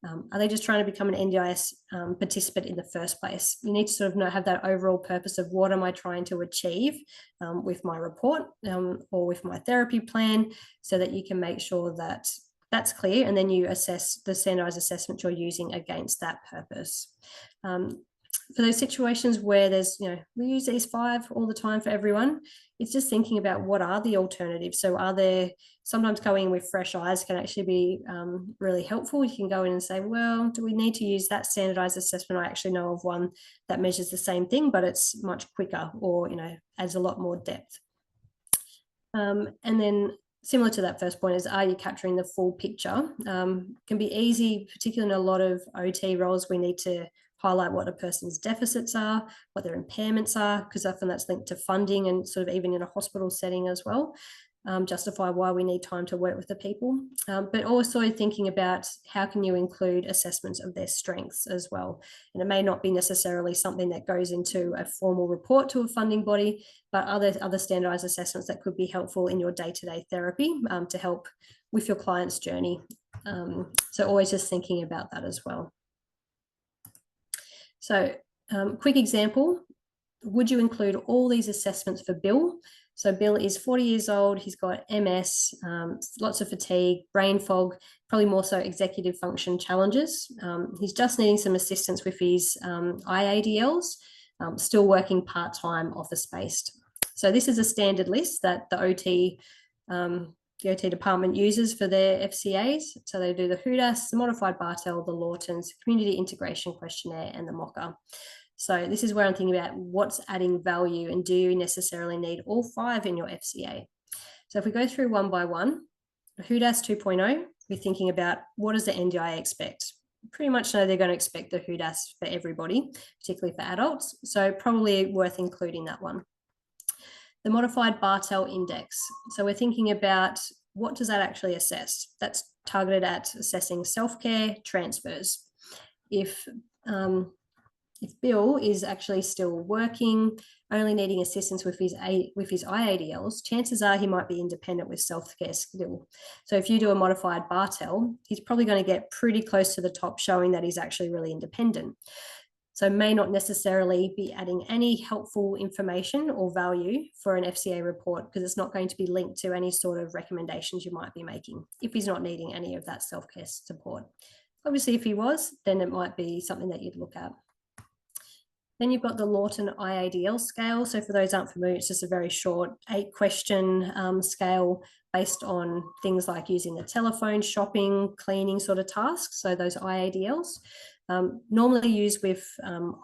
A: Are they just trying to become an NDIS participant in the first place? You need to sort of have that overall purpose of what am I trying to achieve with my report or with my therapy plan, so that you can make sure that that's clear, and then you assess the standardized assessment you're using against that purpose. For those situations where there's, we use these 5 all the time for everyone, it's just thinking about what are the alternatives. So are there, sometimes going in with fresh eyes can actually be really helpful. You can go in and say, well, do we need to use that standardized assessment? I actually know of one that measures the same thing, but it's much quicker, or, adds a lot more depth. And then similar to that first point is, are you capturing the full picture? Can be easy, particularly in a lot of OT roles. We need to highlight what a person's deficits are, what their impairments are, because often that's linked to funding, and sort of even in a hospital setting as well. Justify why we need time to work with the people, but also thinking about how can you include assessments of their strengths as well. And it may not be necessarily something that goes into a formal report to a funding body, but other standardized assessments that could be helpful in your day-to-day therapy to help with your client's journey. So always just thinking about that as well. So quick example, would you include all these assessments for Bill? So Bill is 40 years old, he's got MS, lots of fatigue, brain fog, probably more so executive function challenges. He's just needing some assistance with his IADLs, still working part-time, office-based. So this is a standard list that the OT department uses for their FCAs. So they do the HUDAS, the Modified Bartel, the Lawtons, Community Integration Questionnaire, and the MOCA. So this is where I'm thinking about what's adding value, and do you necessarily need all 5 in your FCA? So if we go through one by one, HUDAS 2.0, we're thinking about what does the NDIA expect? Pretty much know they're going to expect the HUDAS for everybody, particularly for adults. So probably worth including that one. The Modified Bartel Index. So we're thinking about what does that actually assess? That's targeted at assessing self-care transfers. If Bill is actually still working, only needing assistance with his IADLs, chances are he might be independent with self-care still. So if you do a modified Bartel, he's probably going to get pretty close to the top, showing that he's actually really independent. So may not necessarily be adding any helpful information or value for an FCA report, because it's not going to be linked to any sort of recommendations you might be making if he's not needing any of that self-care support. Obviously, if he was, then it might be something that you'd look at. Then you've got the Lawton IADL scale. So for those who aren't familiar, it's just a very short 8-question scale based on things like using the telephone, shopping, cleaning sort of tasks. So those IADLs. Normally used with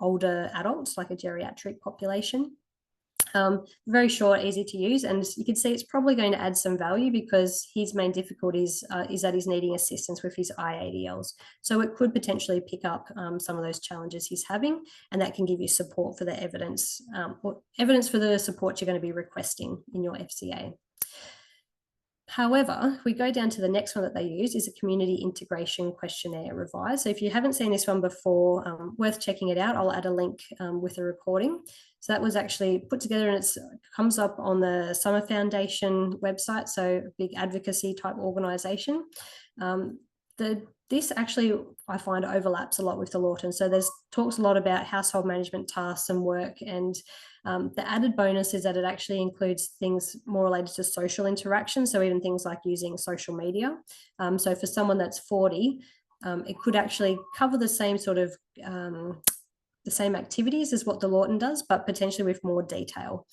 A: older adults, like a geriatric population. Very short, easy to use, and you can see it's probably going to add some value, because his main difficulties is that he's needing assistance with his IADLs. So it could potentially pick up some of those challenges he's having, and that can give you support for the evidence, or evidence for the support you're going to be requesting in your FCA. However, if we go down to the next one that they use, is a Community Integration Questionnaire Revised. So if you haven't seen this one before, worth checking it out. I'll add a link with the recording. So that was actually put together, and it comes up on the Summer Foundation website, so a big advocacy type organisation. This actually, I find, overlaps a lot with the Lawton. So there's talks a lot about household management tasks and work, and the added bonus is that it actually includes things more related to social interaction. So even things like using social media. So for someone that's 40, it could actually cover the same sort of the same activities as what the Lawton does, but potentially with more detail.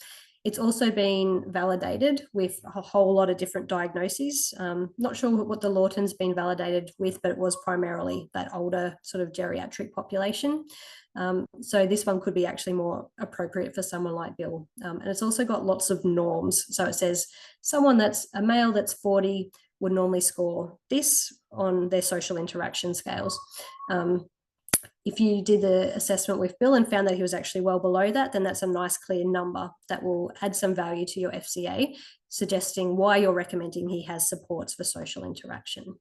A: It's also been validated with a whole lot of different diagnoses. Not sure what the Lawton's been validated with, but it was primarily that older sort of geriatric population. So this one could be actually more appropriate for someone like Bill. And it's also got lots of norms. So it says someone that's a male that's 40 would normally score this on their social interaction scales. If you did the assessment with Bill and found that he was actually well below that, then that's a nice clear number that will add some value to your FCA, suggesting why you're recommending he has supports for social interaction.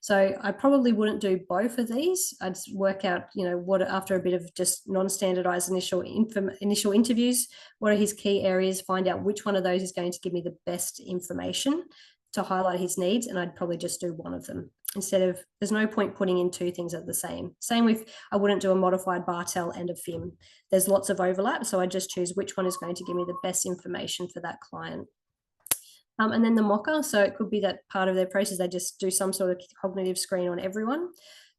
A: So I probably wouldn't do both of these. I'd work out, what, after a bit of just non-standardized initial interviews, what are his key areas, find out which one of those is going to give me the best information to highlight his needs, and I'd probably just do one of them. Instead of, there's no point putting in 2 things at the same. Same with, I wouldn't do a modified Bartel and a FIM. There's lots of overlap, so I just choose which one is going to give me the best information for that client. And then the mocker, so it could be that part of their process, they just do some sort of cognitive screen on everyone.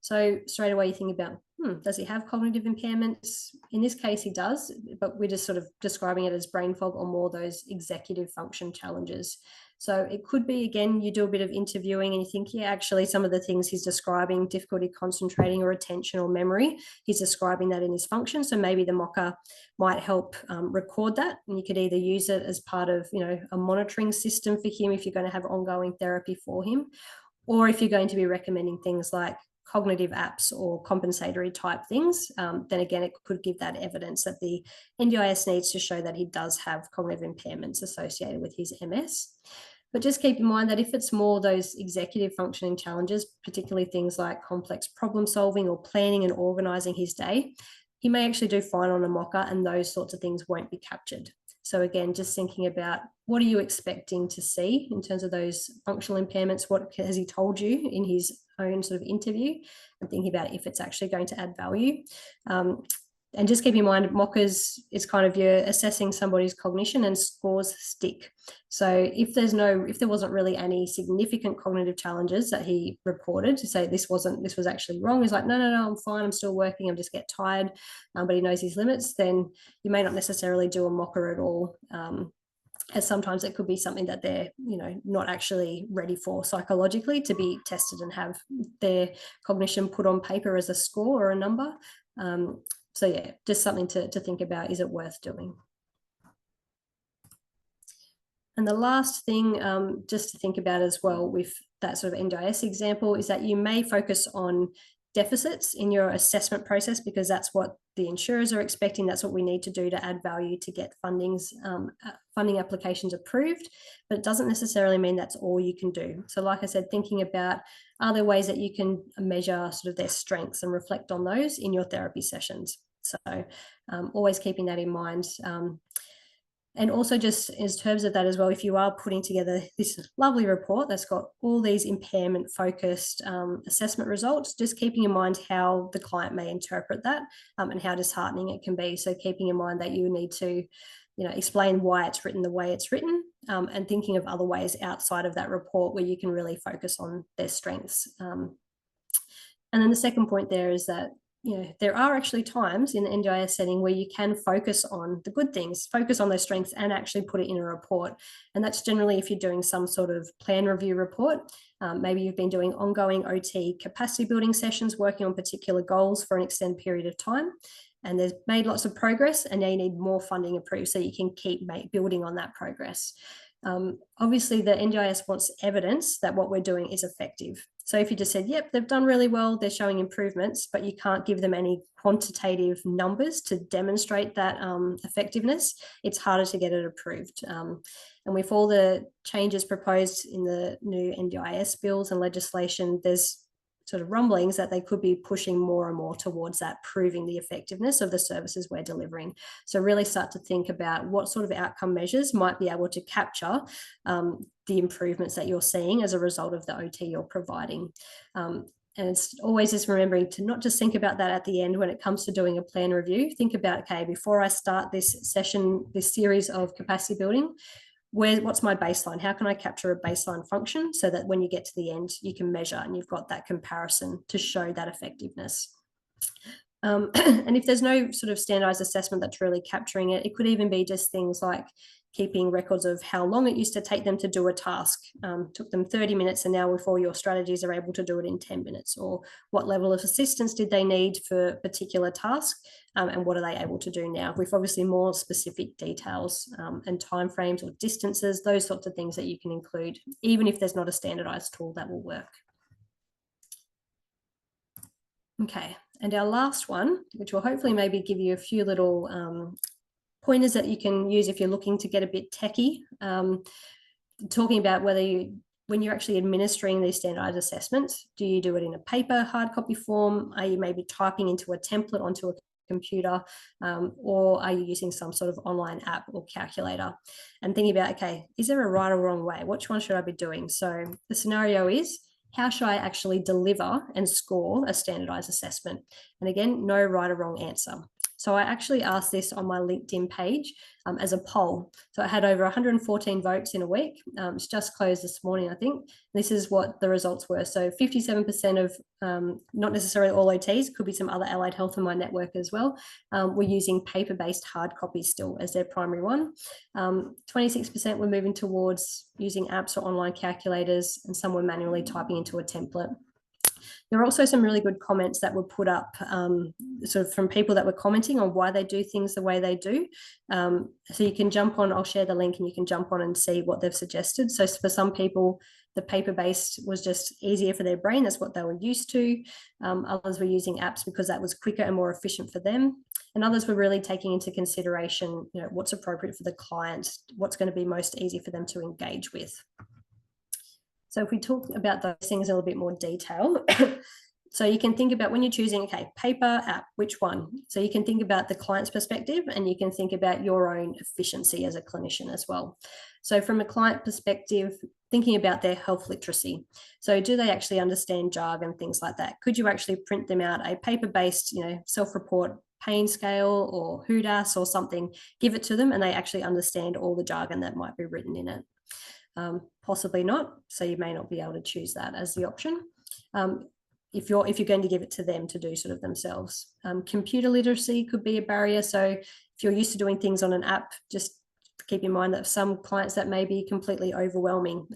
A: So straight away you think about, does he have cognitive impairments? In this case, he does, but we're just sort of describing it as brain fog or more those executive function challenges. So it could be, again, you do a bit of interviewing and you think, yeah, actually some of the things he's describing, difficulty concentrating or attention or memory, he's describing that in his function. So maybe the mocker might help record that. And you could either use it as part of, a monitoring system for him if you're going to have ongoing therapy for him, or if you're going to be recommending things like cognitive apps or compensatory type things, then again, it could give that evidence that the NDIS needs to show that he does have cognitive impairments associated with his MS. But just keep in mind that if it's more those executive functioning challenges, particularly things like complex problem solving or planning and organizing his day, he may actually do fine on a mocker and those sorts of things won't be captured. So again, just thinking about what are you expecting to see in terms of those functional impairments? What has he told you in his own sort of interview? And thinking about if it's actually going to add value. And just keep in mind, mockers is kind of you're assessing somebody's cognition and scores stick. So if there wasn't really any significant cognitive challenges that he reported to say this was actually wrong, he's like, no, I'm fine, I'm still working, I'm just get tired, but he knows his limits, then you may not necessarily do a mocker at all. As sometimes it could be something that they're, not actually ready for psychologically to be tested and have their cognition put on paper as a score or a number. So yeah, just something to think about, is it worth doing? And the last thing just to think about as well with that sort of NDIS example is that you may focus on deficits in your assessment process because that's what the insurers are expecting. That's what we need to do to add value to get funding applications approved, but it doesn't necessarily mean that's all you can do. So like I said, thinking about, are there ways that you can measure sort of their strengths and reflect on those in your therapy sessions? So always keeping that in mind. And also just in terms of that as well, if you are putting together this lovely report that's got all these impairment focused assessment results, just keeping in mind how the client may interpret that and how disheartening it can be. So keeping in mind that you need to, explain why it's written the way it's written and thinking of other ways outside of that report where you can really focus on their strengths. And then the second point there is that there are actually times in the NDIS setting where you can focus on the good things, focus on those strengths and actually put it in a report. And that's generally if you're doing some sort of plan review report. Maybe you've been doing ongoing OT capacity building sessions, working on particular goals for an extended period of time. And they've made lots of progress and now you need more funding approved so you can keep building on that progress. Obviously, the NDIS wants evidence that what we're doing is effective. So if you just said, yep, they've done really well, they're showing improvements, but you can't give them any quantitative numbers to demonstrate that effectiveness, it's harder to get it approved. And with all the changes proposed in the new NDIS bills and legislation, there's sort of rumblings that they could be pushing more and more towards that, proving the effectiveness of the services we're delivering. So really start to think about what sort of outcome measures might be able to capture the improvements that you're seeing as a result of the OT you're providing. And it's always just remembering to not just think about that at the end when it comes to doing a plan review. Think about, okay, before I start this session, this series of capacity building, what's my baseline? How can I capture a baseline function so that when you get to the end, you can measure and you've got that comparison to show that effectiveness. And if there's no sort of standardized assessment that's really capturing it, it could even be just things like keeping records of how long it used to take them to do a task. Took them 30 minutes and now with all your strategies are able to do it in 10 minutes, or what level of assistance did they need for a particular task and what are they able to do now, with obviously more specific details and timeframes or distances, those sorts of things that you can include, even if there's not a standardized tool that will work. Okay, and our last one, which will hopefully maybe give you a few little pointers that you can use if you're looking to get a bit techie, talking about when you're actually administering these standardized assessments, do you do it in a paper, hard copy form? Are you maybe typing into a template onto a computer, or are you using some sort of online app or calculator? And thinking about, okay, is there a right or wrong way? Which one should I be doing? So the scenario is, how should I actually deliver and score a standardized assessment? And again, no right or wrong answer. So I actually asked this on my LinkedIn page as a poll. So I had over 114 votes in a week. It's just closed this morning, I think. This is what the results were. So 57% of, not necessarily all OTs, could be some other allied health in my network as well, were using paper-based hard copies still as their primary one. 26% were moving towards using apps or online calculators, and some were manually typing into a template. There are also some really good comments that were put up sort of from people that were commenting on why they do things the way they do. So you can jump on, I'll share the link and you can jump on and see what they've suggested. So for some people, the paper-based was just easier for their brain. That's what they were used to. Others were using apps because that was quicker and more efficient for them. And others were really taking into consideration, what's appropriate for the client, what's going to be most easy for them to engage with. So if we talk about those things in a little bit more detail, so you can think about when you're choosing, okay, paper, app, which one? So you can think about the client's perspective and you can think about your own efficiency as a clinician as well. So from a client perspective, thinking about their health literacy. So do they actually understand jargon, things like that? Could you actually print them out a paper-based, self-report pain scale or HUDAS or something, give it to them and they actually understand all the jargon that might be written in it? Possibly not, so you may not be able to choose that as the option if you're going to give it to them to do sort of themselves. Computer literacy could be a barrier, so if you're used to doing things on an app, just keep in mind that some clients that may be completely overwhelming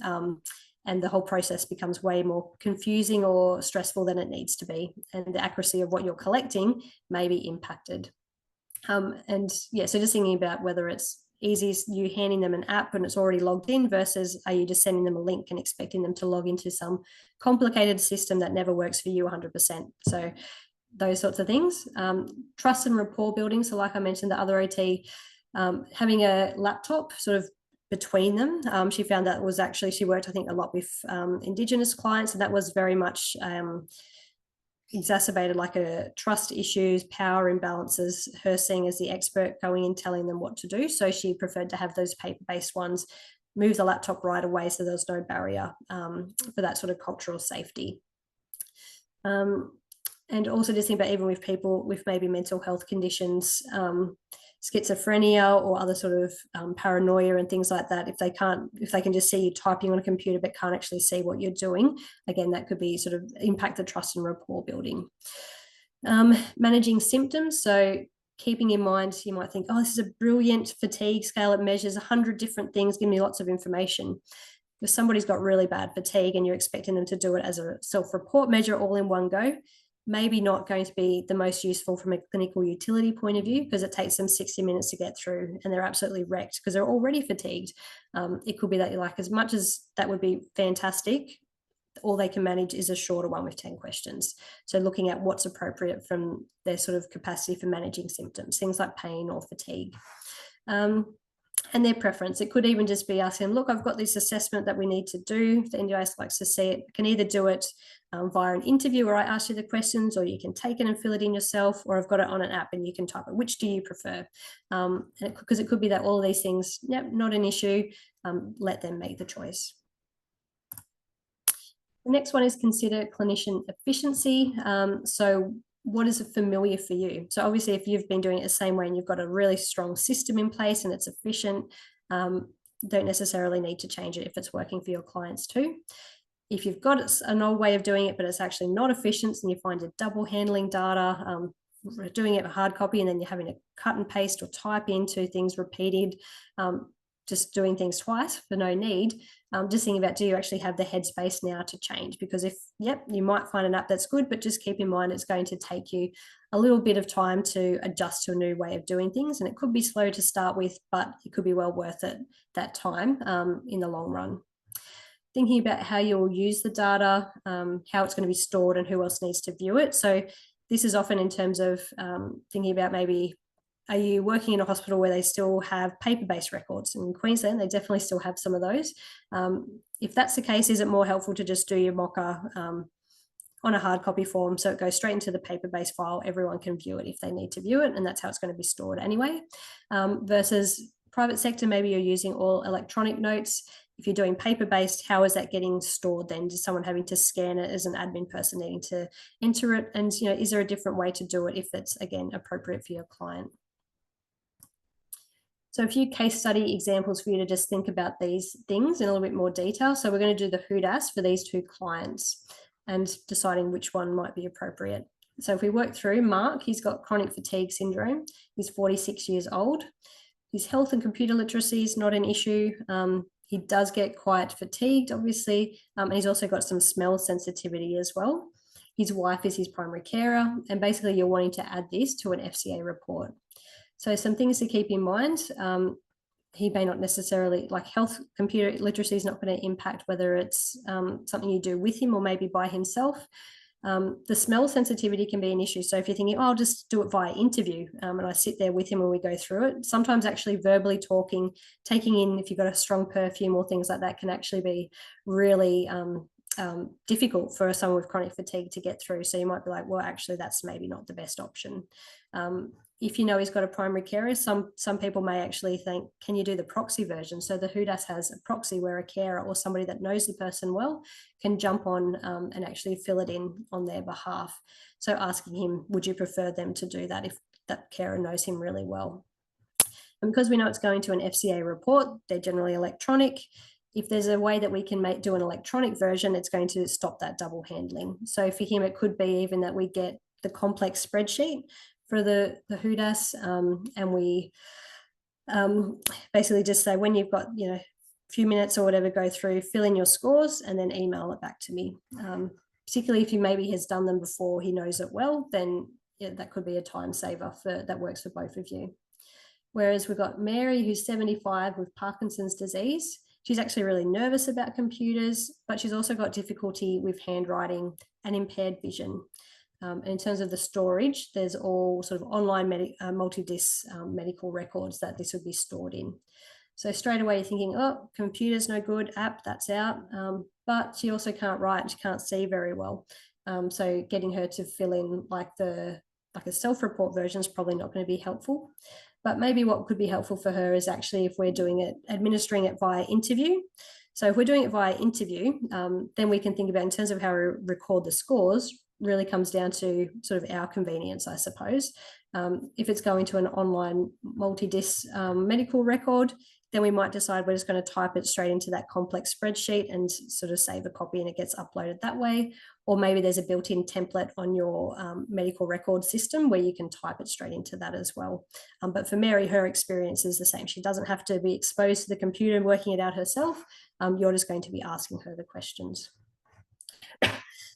A: and the whole process becomes way more confusing or stressful than it needs to be, and the accuracy of what you're collecting may be impacted. So just thinking about whether it's easy you handing them an app and it's already logged in versus are you just sending them a link and expecting them to log into some complicated system that never works for you 100%. So those sorts of things. Trust and rapport building. So like I mentioned, the other OT, having a laptop sort of between them. She found that was actually, she worked, I think, a lot with Indigenous clients, and that was very much exacerbated like a trust issues, power imbalances, her seeing as the expert going in telling them what to do. So she preferred to have those paper-based ones, move the laptop right away so there's no barrier for that sort of cultural safety. And also just think about even with people with maybe mental health conditions, schizophrenia or other sort of paranoia and things like that, if they can just see you typing on a computer but can't actually see what you're doing, again, that could be sort of impact the trust and rapport building. Managing symptoms. So keeping in mind, you might think, oh, this is a brilliant fatigue scale. It measures 100 different things, give me lots of information. If somebody's got really bad fatigue and you're expecting them to do it as a self-report measure all in one go, maybe not going to be the most useful from a clinical utility point of view, because it takes them 60 minutes to get through and they're absolutely wrecked because they're already fatigued. It could be that you're like, as much as that would be fantastic, all they can manage is a shorter one with 10 questions. So looking at what's appropriate from their sort of capacity for managing symptoms, things like pain or fatigue. And their preference. It could even just be asking, look, I've got this assessment that we need to do. The NDIS likes to see it. You can either do it via an interview where I ask you the questions, or you can take it and fill it in yourself, or I've got it on an app and you can type it. Which do you prefer? Because it could be that all of these things, yep, not an issue. Let them make the choice. The next one is consider clinician efficiency. So what is familiar for you? So obviously, if you've been doing it the same way and you've got a really strong system in place and it's efficient, don't necessarily need to change it if it's working for your clients too. If you've got an old way of doing it, but it's actually not efficient and you find you're double handling data, doing it hard copy and then you're having to cut and paste or type into things repeated, just doing things twice for no need, just thinking about, do you actually have the headspace now to change? Because you might find an app that's good, but just keep in mind it's going to take you a little bit of time to adjust to a new way of doing things. And it could be slow to start with, but it could be well worth it, that time in the long run. Thinking about how you'll use the data, how it's going to be stored and who else needs to view it. So this is often in terms of thinking about maybe, are you working in a hospital where they still have paper-based records? In Queensland, they definitely still have some of those. If that's the case, is it more helpful to just do your mocker on a hard copy form so it goes straight into the paper-based file, everyone can view it if they need to view it, and that's how it's going to be stored anyway, versus private sector, maybe you're using all electronic notes. if you're doing paper-based, how is that getting stored then? Is someone having to scan it as an admin person needing to enter it? And, you know, is there a different way to do it if that's, again, appropriate for your client? So a few case study examples for you to just think about these things in a little bit more detail. So we're going to do the HOODAS for these two clients and deciding which one might be appropriate. So if we work through Mark, he's got chronic fatigue syndrome. He's 46 years old. His health and computer literacy is not an issue. He does get quite fatigued, obviously, and he's also got some smell sensitivity as well. His wife is his primary carer, and basically you're wanting to add this to an FCA report. So some things to keep in mind. He may not necessarily, like health computer literacy is not going to impact whether it's something you do with him or maybe by himself. The smell sensitivity can be an issue. So if you're thinking, oh, I'll just do it via interview and I sit there with him and we go through it, sometimes actually verbally talking, taking in, if you've got a strong perfume or things like that, can actually be really difficult for someone with chronic fatigue to get through. So you might be like, well, actually, that's maybe not the best option. If you know he's got a primary carer, some people may actually think, can you do the proxy version? So the HOODAS has a proxy where a carer or somebody that knows the person well can jump on and actually fill it in on their behalf. So asking him, would you prefer them to do that if that carer knows him really well? And because we know it's going to an FCA report, they're generally electronic. If there's a way that we can do an electronic version, it's going to stop that double handling. So for him, it could be even that we get the complex spreadsheet for the HOODAS, and we basically just say, when you've got, you know, a few minutes or whatever, go through, fill in your scores and then email it back to me. Particularly if he maybe has done them before, he knows it well, then yeah, that could be a time saver that works for both of you. Whereas we've got Mary, who's 75 with Parkinson's disease. She's actually really nervous about computers, but she's also got difficulty with handwriting and impaired vision. And in terms of the storage, there's all sort of online multi-disc medical records that this would be stored in. So straight away you're thinking, oh, computer's no good, app, that's out. But she also can't write, she can't see very well. So getting her to fill in like a self-report version is probably not going to be helpful. But maybe what could be helpful for her is actually if we're doing it, administering it via interview. So if we're doing it via interview, then we can think about, in terms of how we record the scores, really comes down to sort of our convenience, I suppose. If it's going to an online multi-disc medical record, then we might decide we're just going to type it straight into that complex spreadsheet and sort of save a copy and it gets uploaded that way. Or maybe there's a built-in template on your medical record system where you can type it straight into that as well. But for Mary, her experience is the same. She doesn't have to be exposed to the computer and working it out herself. You're just going to be asking her the questions.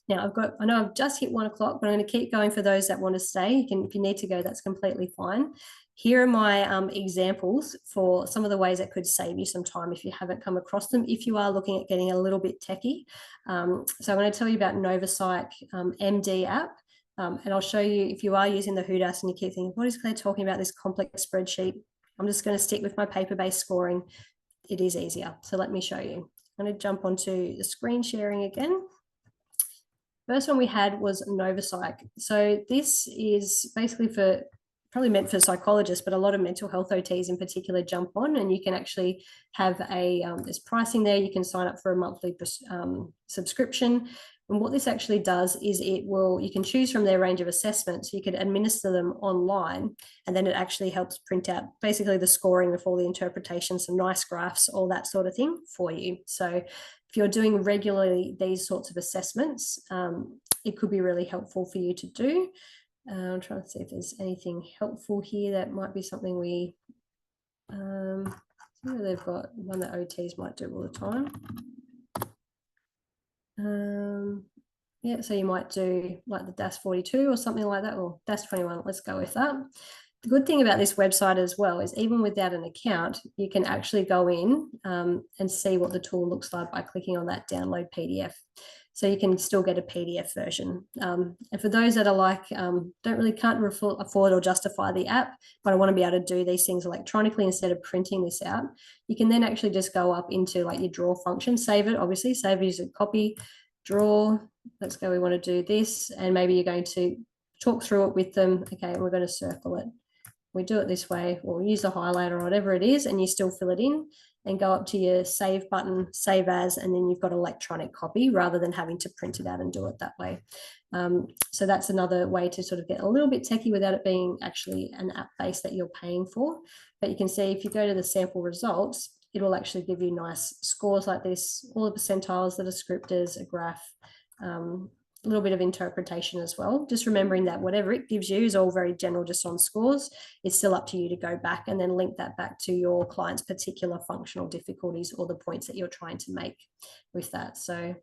A: Now I know I've just hit 1 o'clock, but I'm going to keep going for those that want to stay. If you need to go, that's completely fine. Here are my examples for some of the ways that could save you some time if you haven't come across them, if you are looking at getting a little bit techie. So I'm going to tell you about NovaPsych MD app. And I'll show you, if you are using the HOODAS and you keep thinking, what is Claire talking about, this complex spreadsheet? I'm just going to stick with my paper-based scoring. It is easier. So let me show you. I'm going to jump onto the screen sharing again. First one we had was NovaPsych. So this is basically probably meant for psychologists, but a lot of mental health OTs in particular jump on, and you can actually have there's pricing there. You can sign up for a monthly subscription. And what this actually does is you can choose from their range of assessments. You could administer them online, and then it actually helps print out basically the scoring of all the interpretations, some nice graphs, all that sort of thing for you. So if you're doing regularly these sorts of assessments, it could be really helpful for you to do. I'm trying to see if there's anything helpful here that might be something they've got one that OTs might do all the time. Yeah, so you might do like the DAS 42 or something like that, or DAS 21. Let's go with that. The good thing about this website as well is even without an account, you can actually go in and see what the tool looks like by clicking on that download PDF. So you can still get a PDF version. And for those that are like, can't afford or justify the app, but I want to be able to do these things electronically instead of printing this out, you can then actually just go up into like your draw function, save it, obviously, save as a copy, draw, let's go, we want to do this, and maybe you're going to talk through it with them. Okay, we're going to circle it. we do it this way, or use the highlighter or whatever it is, and you still fill it in and go up to your save button, save as, and then you've got electronic copy rather than having to print it out and do it that way. So that's another way to sort of get a little bit techie without it being actually an app base that you're paying for. But you can see if you go to the sample results, it will actually give you nice scores like this, all the percentiles, the descriptors, a graph, a little bit of interpretation as well. Just remembering that whatever it gives you is all very general, just on scores. It's still up to you to go back and then link that back to your client's particular functional difficulties or the points that you're trying to make with that. So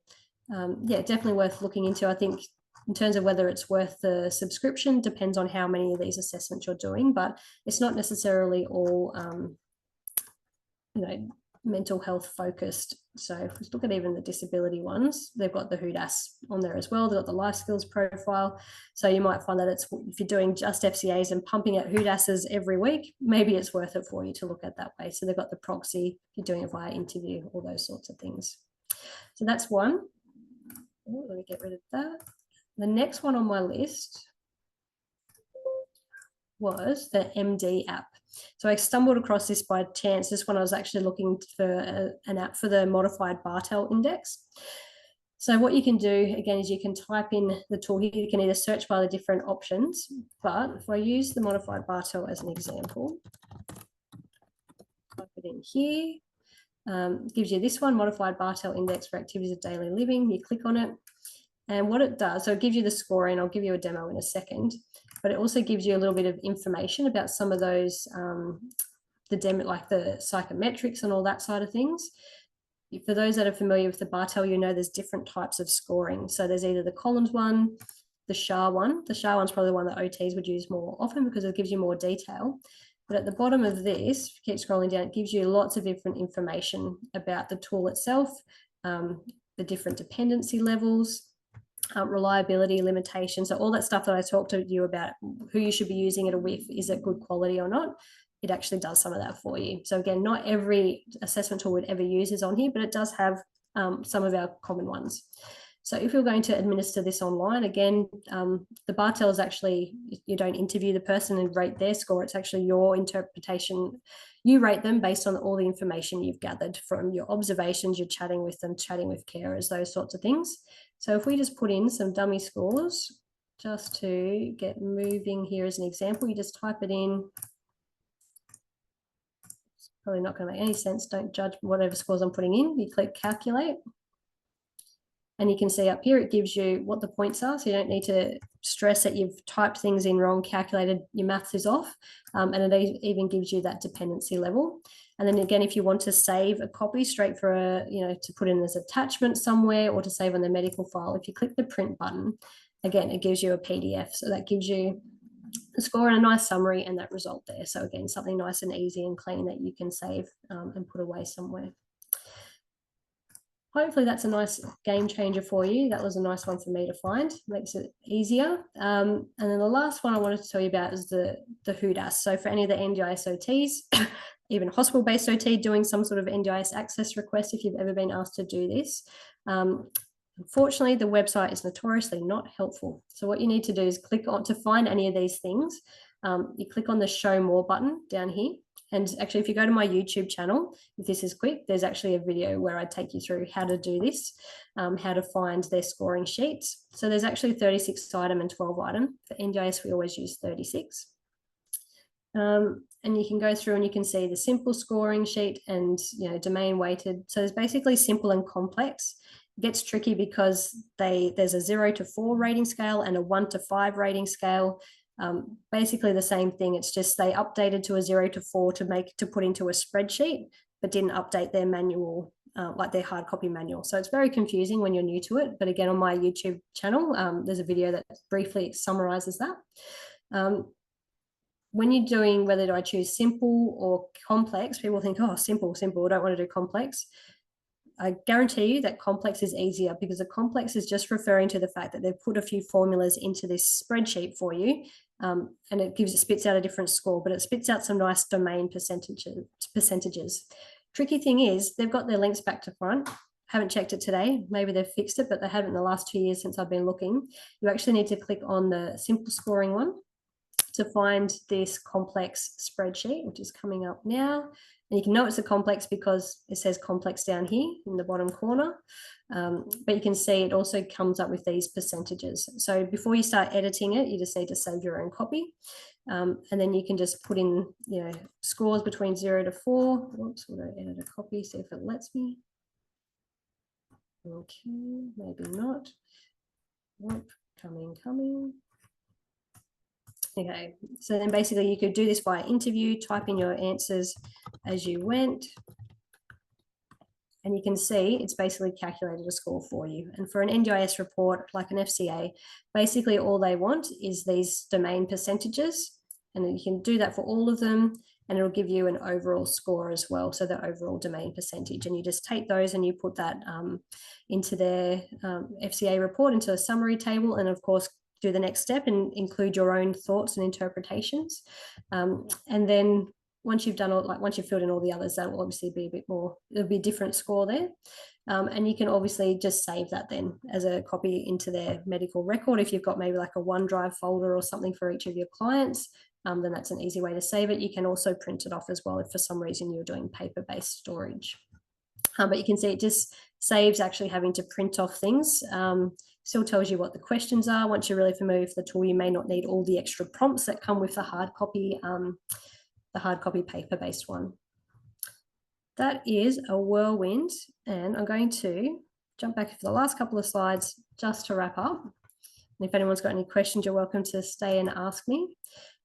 A: yeah, definitely worth looking into. I think in terms of whether it's worth the subscription, depends on how many of these assessments you're doing, but it's not necessarily all mental health focused. So let's look at even the disability ones. They've got the HUDAS on there as well. They've got the life skills profile. So you might find that if you're doing just FCAs and pumping out HUDASs every week, maybe it's worth it for you to look at that way. So they've got the proxy, if you're doing it via interview, all those sorts of things. So that's one. Oh, let me get rid of that. The next one on my list was the MD app. So I stumbled across this by chance. This one I was actually looking for an app for the modified Bartel index. So what you can do, again, is you can type in the tool here. You can either search by the different options, but if I use the modified Bartel as an example, type it in here, gives you this one, modified Bartel index for activities of daily living. You click on it, and what it does, so it gives you the scoring. I'll give you a demo in a second, but it also gives you a little bit of information about some of those, like the psychometrics and all that side of things. For those that are familiar with the Bartel, you know there's different types of scoring. So there's either the Collins one, the SHAR one. The SHAR one's probably the one that OTs would use more often because it gives you more detail. But at the bottom of this, if you keep scrolling down, it gives you lots of different information about the tool itself, the different dependency levels, reliability, limitations, so all that stuff that I talked to you about, who you should be using it with, is it good quality or not, it actually does some of that for you. So again, not every assessment tool we'd ever use is on here, but it does have some of our common ones. So if you're going to administer this online, again, the Bartel is actually, you don't interview the person and rate their score. It's actually your interpretation. You rate them based on all the information you've gathered from your observations, you're chatting with them, chatting with carers, those sorts of things. So if we just put in some dummy scores, just to get moving here as an example, you just type it in. It's probably not going to make any sense. Don't judge whatever scores I'm putting in. You click calculate. And you can see up here, it gives you what the points are. So you don't need to stress that you've typed things in wrong, calculated, your maths is off. And it even gives you that dependency level. And then again, if you want to save a copy straight for to put in as attachment somewhere or to save on the medical file, if you click the print button, again, it gives you a PDF. So that gives you the score and a nice summary and that result there. So again, something nice and easy and clean that you can save and put away somewhere. Hopefully that's a nice game changer for you. That was a nice one for me to find. Makes it easier. And then the last one I wanted to tell you about is the HUDAS. So for any of the NDIS OTs, even hospital-based OT doing some sort of NDIS access request, if you've ever been asked to do this, unfortunately, the website is notoriously not helpful. So what you need to do is click on, to find any of these things, you click on the show more button down here. And actually, if you go to my YouTube channel, if this is quick, there's actually a video where I take you through how to do this, how to find their scoring sheets. So there's actually 36 item and 12 item. For NDIS, we always use 36. And you can go through and you can see the simple scoring sheet and domain weighted. So there's basically simple and complex. It gets tricky because there's a 0 to 4 rating scale and a 1 to 5 rating scale. Basically the same thing. It's just they updated to a 0 to 4 to put into a spreadsheet, but didn't update their manual, like their hard copy manual. So it's very confusing when you're new to it. But again, on my YouTube channel, there's a video that briefly summarizes that. When you're doing whether do I choose simple or complex, people think, oh, simple, I don't want to do complex. I guarantee you that complex is easier because the complex is just referring to the fact that they've put a few formulas into this spreadsheet for you, and it spits out a different score, but it spits out some nice domain percentages. Tricky thing is they've got their links back to front. Haven't checked it today. Maybe they've fixed it, but they haven't in the last 2 years since I've been looking. You actually need to click on the simple scoring one. to find this complex spreadsheet, which is coming up now. And you can know it's a complex because it says complex down here in the bottom corner. But you can see it also comes up with these percentages. So before you start editing it, you just need to save your own copy. And then you can just put in, scores between 0 to 4. Whoops, we'll go edit a copy, see if it lets me. Okay, maybe not. Whoop, coming. Okay, so then basically you could do this via interview, type in your answers as you went, and you can see it's basically calculated a score for you. And for an NDIS report, like an FCA, basically all they want is these domain percentages, and you can do that for all of them, and it'll give you an overall score as well, so the overall domain percentage. And you just take those and you put that into their FCA report, into a summary table, and of course do the next step and include your own thoughts and interpretations. And then once you've done all, once you've filled in all the others, that will obviously be a bit more, it'll be a different score there. And you can obviously just save that then as a copy into their medical record. If you've got maybe like a OneDrive folder or something for each of your clients, then that's an easy way to save it. You can also print it off as well if for some reason you're doing paper-based storage. But you can see it just saves actually having to print off things. Still tells you what the questions are. Once you're really familiar with the tool, you may not need all the extra prompts that come with the hard copy paper-based one. That is a whirlwind, and I'm going to jump back for the last couple of slides just to wrap up. And if anyone's got any questions, you're welcome to stay and ask me.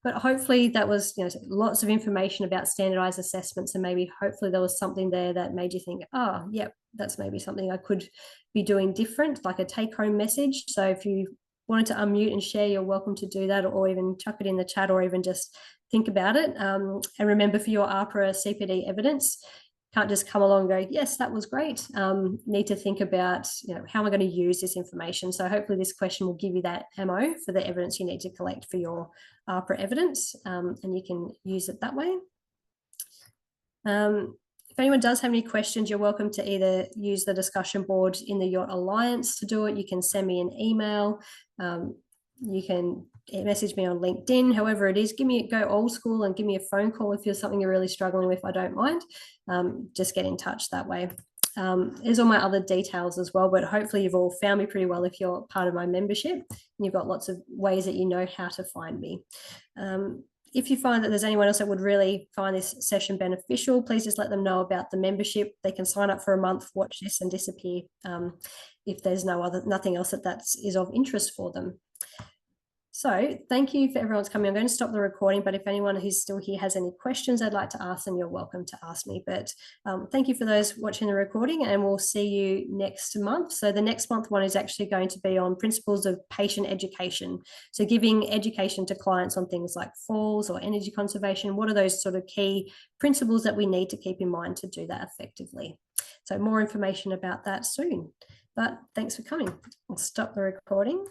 A: But hopefully that was, lots of information about standardized assessments, and maybe hopefully there was something there that made you think, oh, yep, that's maybe something I could be doing different, like a take-home message. So if you wanted to unmute and share, you're welcome to do that, or even chuck it in the chat, or even just think about it. And remember, for your APRA CPD evidence, can't just come along and go, yes, that was great. Need to think about, how am I going to use this information? So hopefully this question will give you that ammo for the evidence you need to collect for your APRA evidence, and you can use it that way. If anyone does have any questions, you're welcome to either use the discussion board in the Yacht Alliance to do it. You can send me an email. You can message me on LinkedIn, however it is. Go old school and give me a phone call if there's something you're really struggling with. I don't mind. Just get in touch that way. There's all my other details as well, but hopefully you've all found me pretty well if you're part of my membership, and you've got lots of ways that you know how to find me. If you find that there's anyone else that would really find this session beneficial, please just let them know about the membership. They can sign up for a month, watch this, and disappear if there's nothing else that is of interest for them. So thank you for everyone's coming. I'm going to stop the recording, but if anyone who's still here has any questions I'd like to ask, then you're welcome to ask me. But thank you for those watching the recording, and we'll see you next month. So the next month one is actually going to be on principles of patient education. So giving education to clients on things like falls or energy conservation. What are those sort of key principles that we need to keep in mind to do that effectively? So more information about that soon. But thanks for coming. I'll stop the recording.